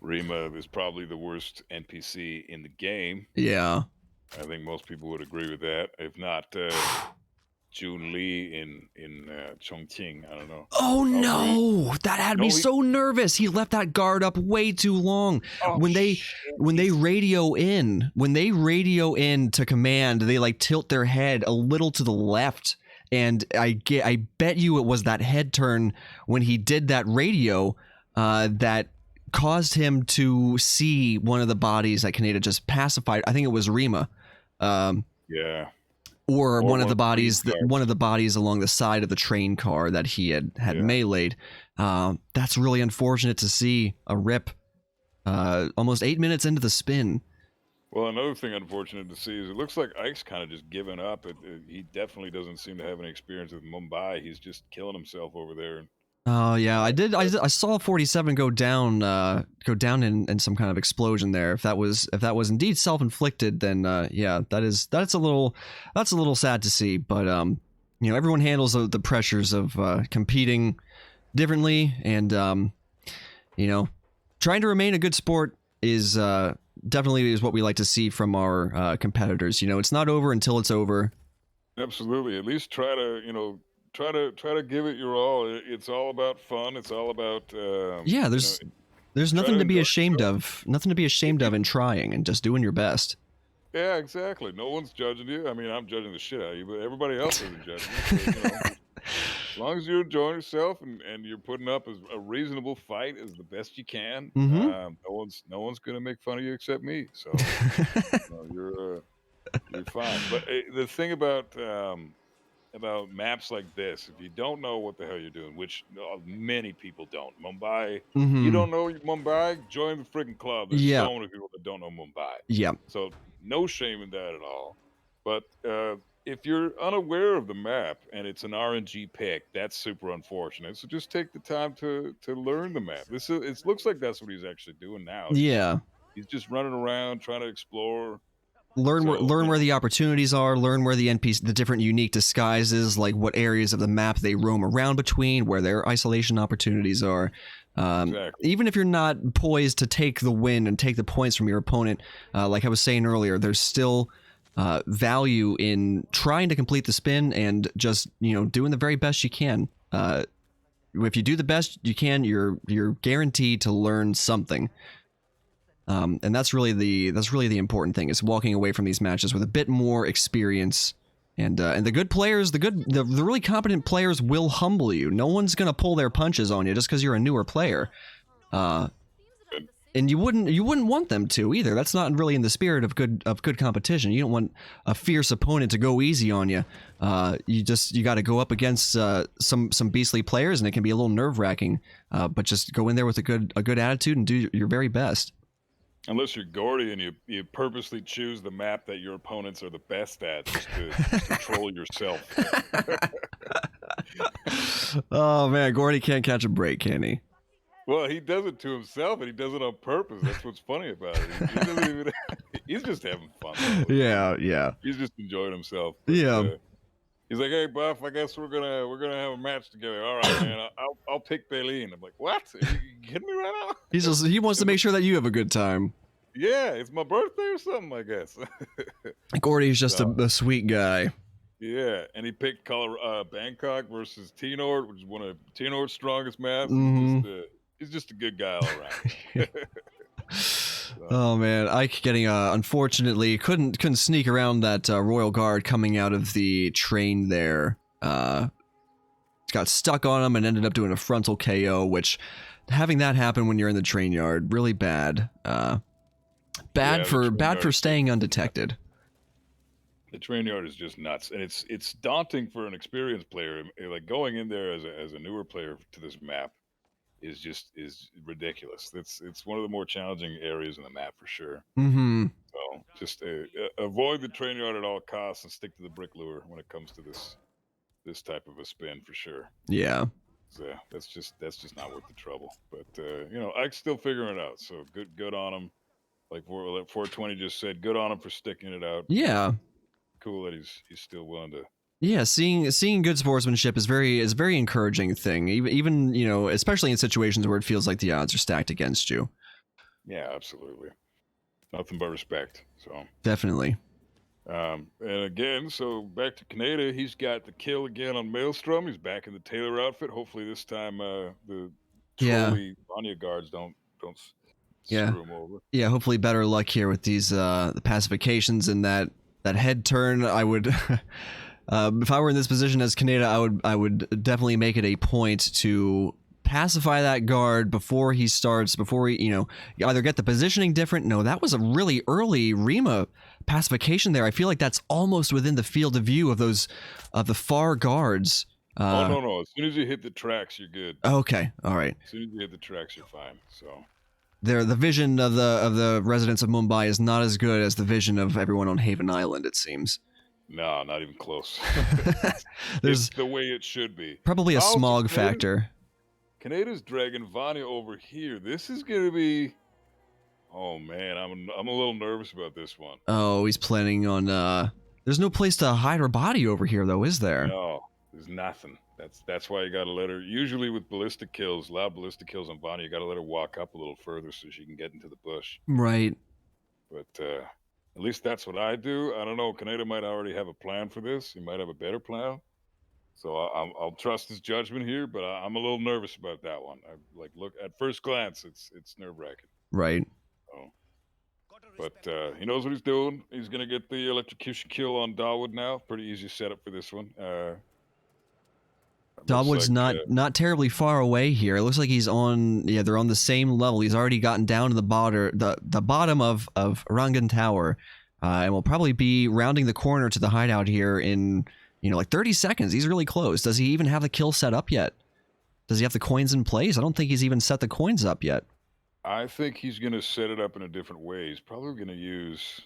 Rima is probably the worst NPC in the game. Yeah. I think most people would agree with that. If not, June Lee in Chongqing. I don't know. Oh Where no, that had me so nervous. He left that guard up way too long. When they radio in to command, they like tilt their head a little to the left, and I bet you it was that head turn when he did that radio that caused him to see one of the bodies that Kaneta just pacified. I think it was Rima. Yeah. Or one of the bodies along the side of the train car that he had meleeed. That's really unfortunate to see a rip almost 8 minutes into the spin. Well, another thing unfortunate to see is it looks like Ike's kind of just given up. He definitely doesn't seem to have any experience with Mumbai. He's just killing himself over there. Oh yeah, I saw 47 go down in some kind of explosion there. If that was indeed self-inflicted, then yeah, that's a little sad to see. But everyone handles the pressures of competing differently, and trying to remain a good sport is definitely what we like to see from our competitors. It's not over until it's over. Absolutely. At least try to try to give it your all. It's all about fun. It's all about there's nothing to be ashamed of. Nothing to be ashamed of in trying and just doing your best. Yeah, exactly. No one's judging you. I mean, I'm judging the shit out of you, but everybody else isn't judging you. So, as long as you're enjoying yourself and you're putting up a reasonable fight as the best you can, no one's gonna make fun of you except me. So you're fine. But the thing about maps like this, if you don't know what the hell you're doing, which many people don't. Mumbai, you don't know Mumbai, join the freaking club. There's so many people that don't know Mumbai. Yeah. So no shame in that at all. But if you're unaware of the map and it's an RNG pick, that's super unfortunate. So just take the time to learn the map. It looks like that's what he's actually doing now. He's just running around trying to explore. Learn where the opportunities are, learn where the different unique disguises, like what areas of the map they roam around between, where their isolation opportunities are. Exactly. Even if you're not poised to take the win and take the points from your opponent, like I was saying earlier, there's still value in trying to complete the spin and just doing the very best you can. If you do the best you can, you're guaranteed to learn something. And that's really the important thing, is walking away from these matches with a bit more experience. And the good players, the really competent players will humble you. No one's gonna pull their punches on you just because you're a newer player. And you wouldn't want them to either. That's not really in the spirit of good competition. You don't want a fierce opponent to go easy on you. You got to go up against some beastly players, and it can be a little nerve-wracking. But just go in there with a good attitude and do your very best. Unless you're Gordy and you purposely choose the map that your opponents are the best at just to control yourself. Oh man, Gordy can't catch a break, can he? Well, he does it to himself, and he does it on purpose. That's what's funny about it. He doesn't even. He's just having fun. Yeah. He's just enjoying himself. But, yeah. He's like, "Hey, Buff, I guess we're gonna have a match together. All right, man. I'll pick Baleen." I'm like, "What? Are you kidding me right now?" He wants to make sure that you have a good time. Yeah, it's my birthday or something, I guess. Gordy's just a sweet guy. Yeah, and he picked Bangkok versus T-Nord, which is one of T-Nord's strongest maps. He's just a good guy all around. Oh man, Ike getting unfortunately couldn't sneak around that Royal Guard coming out of the train there. Got stuck on him and ended up doing a frontal KO, which having that happen when you're in the train yard, really bad. Bad for staying undetected. The train yard is just nuts, and it's daunting for an experienced player. Like going in there as a newer player to this map is ridiculous. It's one of the more challenging areas in the map for sure. So just avoid the train yard at all costs and stick to the brick lure when it comes to this type of a spin for sure. Yeah. So that's just not worth the trouble. But Ike's still figuring it out. So good on him. Like 420 just said, good on him for sticking it out. Yeah. Cool that he's still willing to. Yeah, seeing good sportsmanship is a very encouraging thing. Even especially in situations where it feels like the odds are stacked against you. Yeah, absolutely. Nothing but respect. So definitely. And again, so back to Kaneda, he's got the kill again on Maelstrom. He's back in the Taylor outfit. Hopefully this time the Yeah, trolly Vanya guards don't yeah, screw him over. yeah. Hopefully, better luck here with these the pacifications and that head turn. I would, if I were in this position as Kaneda, I would definitely make it a point to pacify that guard before he starts. Before he, you either get the positioning different. No, that was a really early Rima pacification there. I feel like that's almost within the field of view of the far guards. Oh no! As soon as you hit the tracks, you're good. Okay, all right. As soon as you hit the tracks, you're fine. So The vision of the residents of Mumbai is not as good as the vision of everyone on Haven Island, it seems. no, not even close. There's it's the way it should be. probably a smog factor. Kaneda's dragging Vanya over here. This is gonna be. Oh man, I'm a little nervous about this one. Oh, he's planning on. There's no place to hide her body over here, though, is there? No, there's nothing. That's why you gotta let her. Usually with ballistic kills, loud ballistic kills on Vanya, you gotta let her walk up a little further so she can get into the bush. Right. But at least that's what I do. I don't know. Kaneda might already have a plan for this. He might have a better plan. So I'll trust his judgment here, but I'm a little nervous about that one. Look at first glance, it's nerve wracking. Right. So, but he knows what he's doing. He's gonna get the electrocution kill on Dawood now. Pretty easy setup for this one. Dawood's not terribly far away here. It looks like he's on. Yeah, they're on the same level. He's already gotten down to the bottom of Rangan Tower, and will probably be rounding the corner to the hideout here in like 30 seconds. He's really close. Does he even have the kill set up yet? Does he have the coins in place? I don't think he's even set the coins up yet. I think he's gonna set it up in a different way. He's probably gonna use.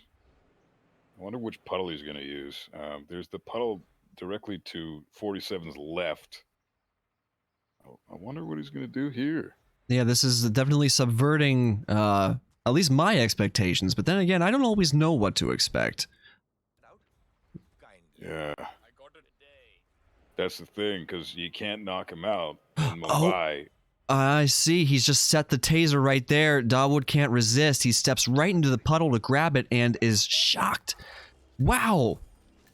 I wonder which puddle he's gonna use. There's the puddle directly to 47's left. I wonder what he's going to do here. Yeah, this is definitely subverting at least my expectations, but then again, I don't always know what to expect. Yeah. That's the thing, because you can't knock him out in Mumbai. I see. He's just set the taser right there. Dawood can't resist. He steps right into the puddle to grab it and is shocked. Wow.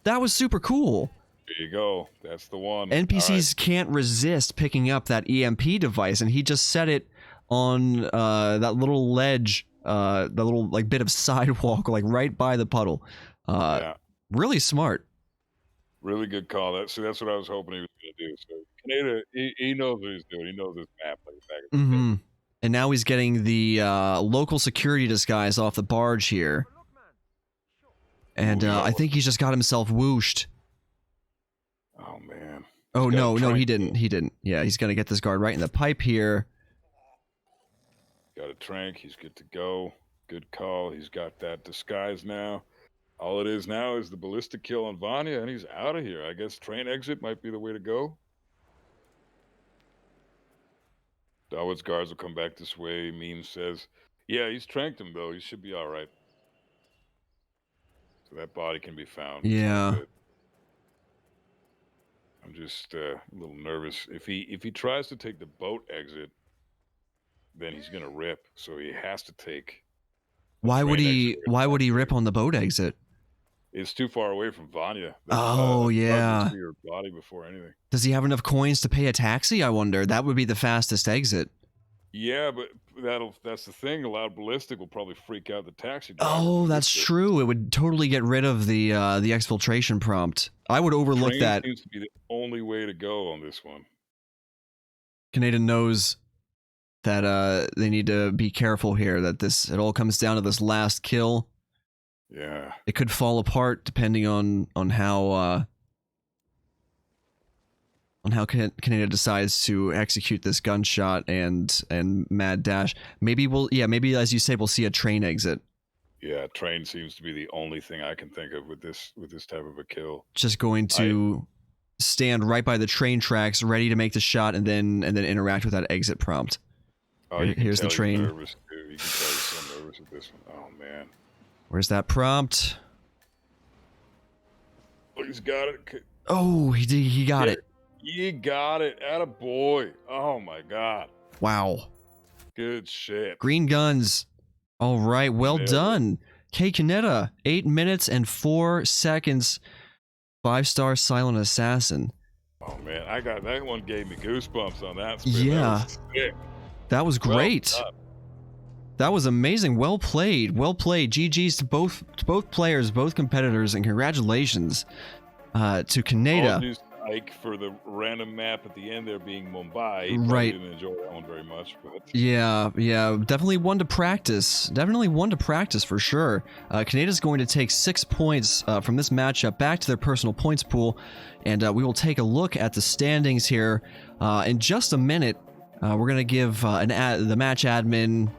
That was super cool. There you go. That's the one. NPCs can't resist picking up that EMP device, and he just set it on that little ledge, that little bit of sidewalk, right by the puddle. Yeah. Really smart. Really good call. That's what I was hoping he was going to do. So Kaneda, he knows what he's doing. He knows this map like the back of his head. And now he's getting the local security disguise off the barge here, and I think he's just got himself whooshed. Oh, man. Oh, no, he didn't. He didn't. Yeah, he's going to get this guard right in the pipe here. Got a trank. He's good to go. Good call. He's got that disguise now. All it is now is the ballistic kill on Vanya, and he's out of here. I guess train exit might be the way to go. Dawood's guards will come back this way. Meme says, yeah, he's tranked him, though. He should be all right. So that body can be found. Yeah. I'm just a little nervous. If he tries to take the boat exit, then he's gonna rip. So he has to take. Why would he rip on the boat exit? It's too far away from Vanya. Yeah. See her body before anything. Does he have enough coins to pay a taxi? I wonder. That would be the fastest exit. Yeah, but that's the thing. A loud ballistic will probably freak out the taxi driver. Oh, that's true. It would totally get rid of the exfiltration prompt. I would overlook that. Seems to be the only way to go on this one. Kaneda knows that they need to be careful here. That it all comes down to this last kill. Yeah. It could fall apart depending on how Kaneda decides to execute this gunshot and mad dash. Maybe maybe as you say, we'll see a train exit. Yeah, train seems to be the only thing I can think of with this type of a kill. Just going to stand right by the train tracks, ready to make the shot, and then interact with that exit prompt. Oh, here's the train. Nervous too. You can tell he's so nervous with this one. Oh man. Where's that prompt? Oh, he's got it. Oh, he got it. You got it. Attaboy. Oh my god. Wow. Good shit. Green guns. All right, well done. K-kaneta, 8 minutes and 4 seconds. 5-star silent assassin. Oh man, that one gave me goosebumps on that spin. Yeah. That was great. Well, that was amazing. Well played. Well played. GG's to both players, both competitors, and congratulations to Kaneta. Ike for the random map at the end there being Mumbai. Right. Didn't enjoy that one very much. But yeah, definitely one to practice. Definitely one to practice for sure. Kaneta's going to take 6 points from this matchup back to their personal points pool, and we will take a look at the standings here in just a minute. We're going to give the match admin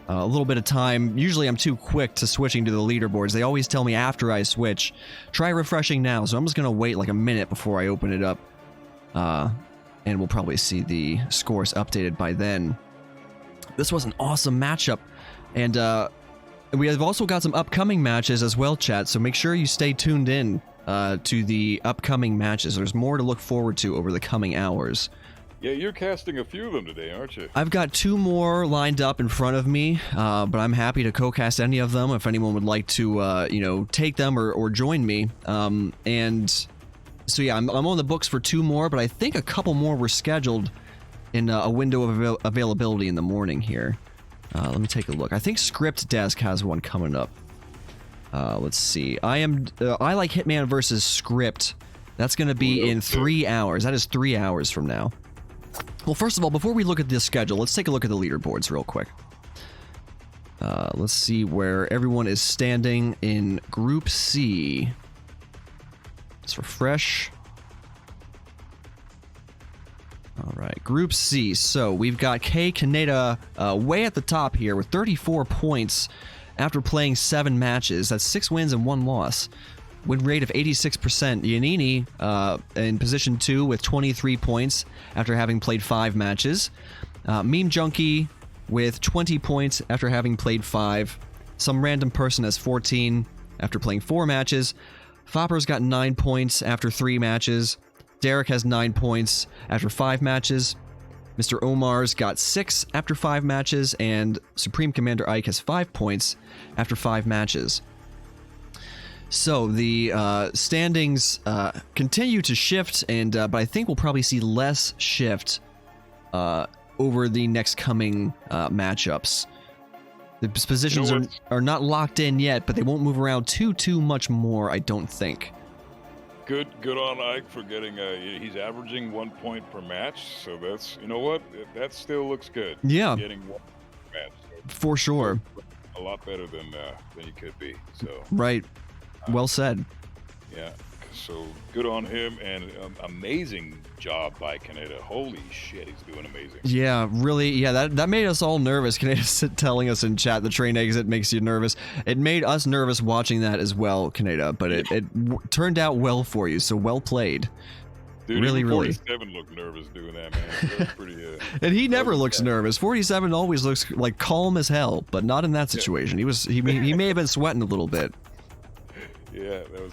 a little bit of time. Usually I'm too quick to switching to the leaderboards. They always tell me after I switch. Try refreshing now, so I'm just going to wait like a minute before I open it up. And we'll probably see the scores updated by then. This was an awesome matchup. And we have also got some upcoming matches as well, chat, so make sure you stay tuned in to the upcoming matches. There's more to look forward to over the coming hours. Yeah, you're casting a few of them today, aren't you? I've got 2 more lined up in front of me, but I'm happy to co-cast any of them if anyone would like to, take them or join me. And so yeah, I'm on the books for 2 more, but I think a couple more were scheduled in a window of availability in the morning here. Let me take a look. I think Script Desk has one coming up. Let's see. I Like Hitman versus Script. That's going to be in 3 hours. That is 3 hours from now. Well, first of all, before we look at this schedule, let's take a look at the leaderboards real quick. Let's see where everyone is standing in Group C. Let's refresh. All right, Group C. So we've got K-kaneta way at the top here with 34 points after playing 7 matches. That's 6 wins and 1 loss. Win rate of 86%. Yanini in position 2 with 23 points after having played 5 matches. Meme Junkie with 20 points after having played 5. Some random person has 14 after playing 4 matches. Fopper's got 9 points after 3 matches. Derek has 9 points after 5 matches. Mr. Omar's got 6 after 5 matches. And SupremeCommanderIke has 5 points after 5 matches. So the standings continue to shift, but I think we'll probably see less shift over the next coming matchups. The positions are not locked in yet, but they won't move around too much more, I don't think. Good on Ike for getting he's averaging 1 point per match, so that's, you know what, that still looks good. Yeah, getting 1 match, so for sure. A lot better than you could be. So right. Well said. Yeah, so good on him, and amazing job by Kaneta. Holy shit, he's doing amazing. Yeah, really. Yeah, that made us all nervous. Kaneta telling us in chat the train exit makes you nervous. It made us nervous watching that as well, Kaneta, but it turned out well for you, so well played. Dude, really. 47 looked nervous doing that, man. That was pretty, and he never looks nervous. 47 always looks like calm as hell, but not in that situation. He may have been sweating a little bit. Yeah, that was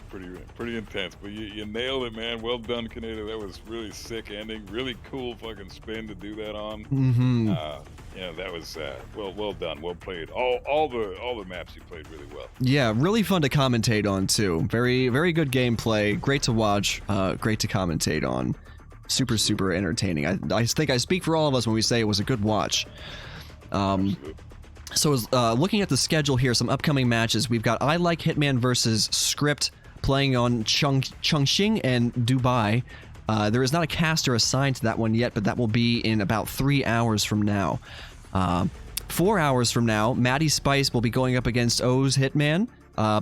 pretty intense, but you nailed it, man. Well done, Kaneta. That was really sick ending. Really cool fucking spin to do that on. Mm-hmm. Yeah, that was well done. Well played. All the maps you played really well. Yeah, really fun to commentate on too. Very good gameplay. Great to watch. Great to commentate on. Super entertaining. I think I speak for all of us when we say it was a good watch. So looking at the schedule here, some upcoming matches. We've got I Like Hitman versus Script playing on Chongqing and Dubai. There is not a caster assigned to that one yet, but that will be in about 3 hours from now. 4 hours from now, Maddie Spice will be going up against O's Hitman,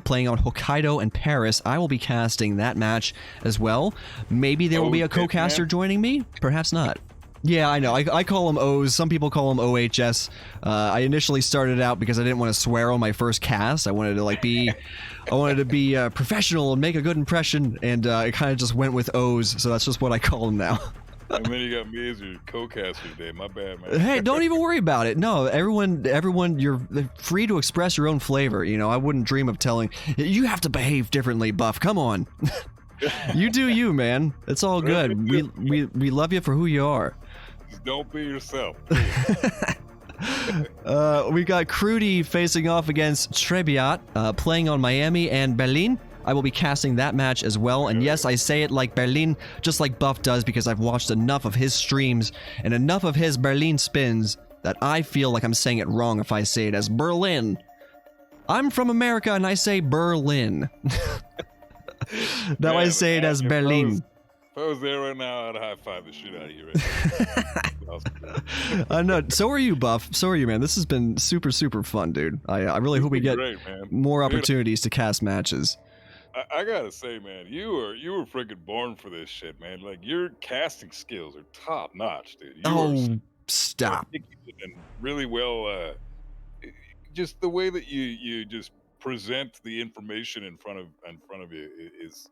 playing on Hokkaido and Paris. I will be casting that match as well. Maybe there will be a co-caster joining me. Perhaps not. Yeah, I know. I call them O's. Some people call them OHS. I initially started out because I didn't want to swear on my first cast. I wanted to be professional and make a good impression, and it kind of just went with O's. So that's just what I call them now. And then you got me as your co-caster today. My bad, man. Hey, don't even worry about it. No, everyone, you're free to express your own flavor. You know, I wouldn't dream of telling you have to behave differently, Buff. Come on. You do you, man. It's all good. We love you for who you are. Just don't be yourself. We got Crudy facing off against Trebiat, playing on Miami and Berlin. I will be casting that match as well, and yes, I say it like Berlin, just like Buff does, because I've watched enough of his streams and enough of his Berlin spins that I feel like I'm saying it wrong if I say it as Berlin. I'm from America and I say Berlin. Now I say it as Berlin. If I was there right now, I'd high-five the shit out of you right now. I know. So are you, Buff. So are you, man. This has been super, super fun, dude. I really hope we get more opportunities to cast matches. I gotta say, man, you were freaking born for this shit, man. Like, your casting skills are top notch, dude. Stop. And really well, just the way that you just present the information in front of you is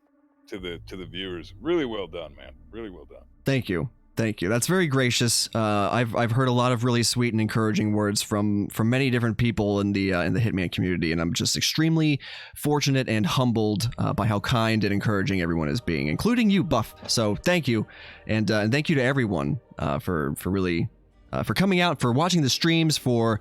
to the viewers. Really well done, man. Really well done. Thank you. Thank you. That's very gracious. I've heard a lot of really sweet and encouraging words from many different people in the Hitman community, and I'm just extremely fortunate and humbled by how kind and encouraging everyone is being, including you, Buff. So thank you, and thank you to everyone for really for coming out, for watching the streams, for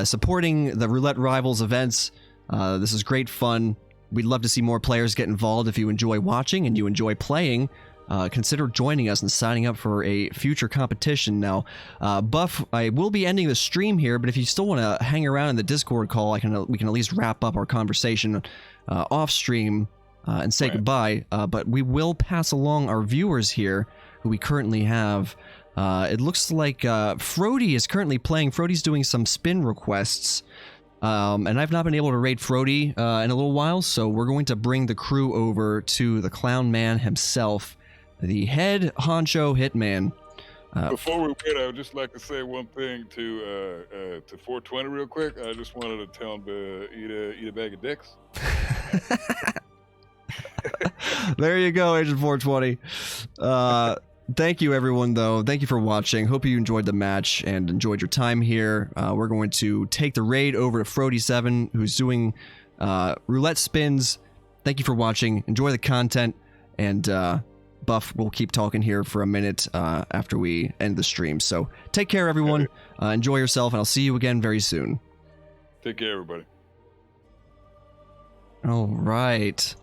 supporting the Roulette Rivals events. This is great fun. We'd love to see more players get involved. If you enjoy watching and you enjoy playing, consider joining us and signing up for a future competition. Now, Buff, I will be ending the stream here, but if you still want to hang around in the Discord call, we can at least wrap up our conversation off stream and say goodbye. But we will pass along our viewers here, who we currently have. It looks like Frody is currently playing. Frody's doing some spin requests. And I've not been able to raid Frody in a little while, so we're going to bring the crew over to the Clown Man himself, the head honcho hitman. Before we wait, I would just like to say one thing to 420 real quick. I just wanted to tell him to eat a bag of dicks. There you go, Agent 420. Thank you, everyone, though. Thank you for watching. Hope you enjoyed the match and enjoyed your time here. We're going to take the raid over to Frody7, who's doing roulette spins. Thank you for watching. Enjoy the content, and Buff will keep talking here for a minute after we end the stream. So take care, everyone. Enjoy yourself, and I'll see you again very soon. Take care, everybody. All right.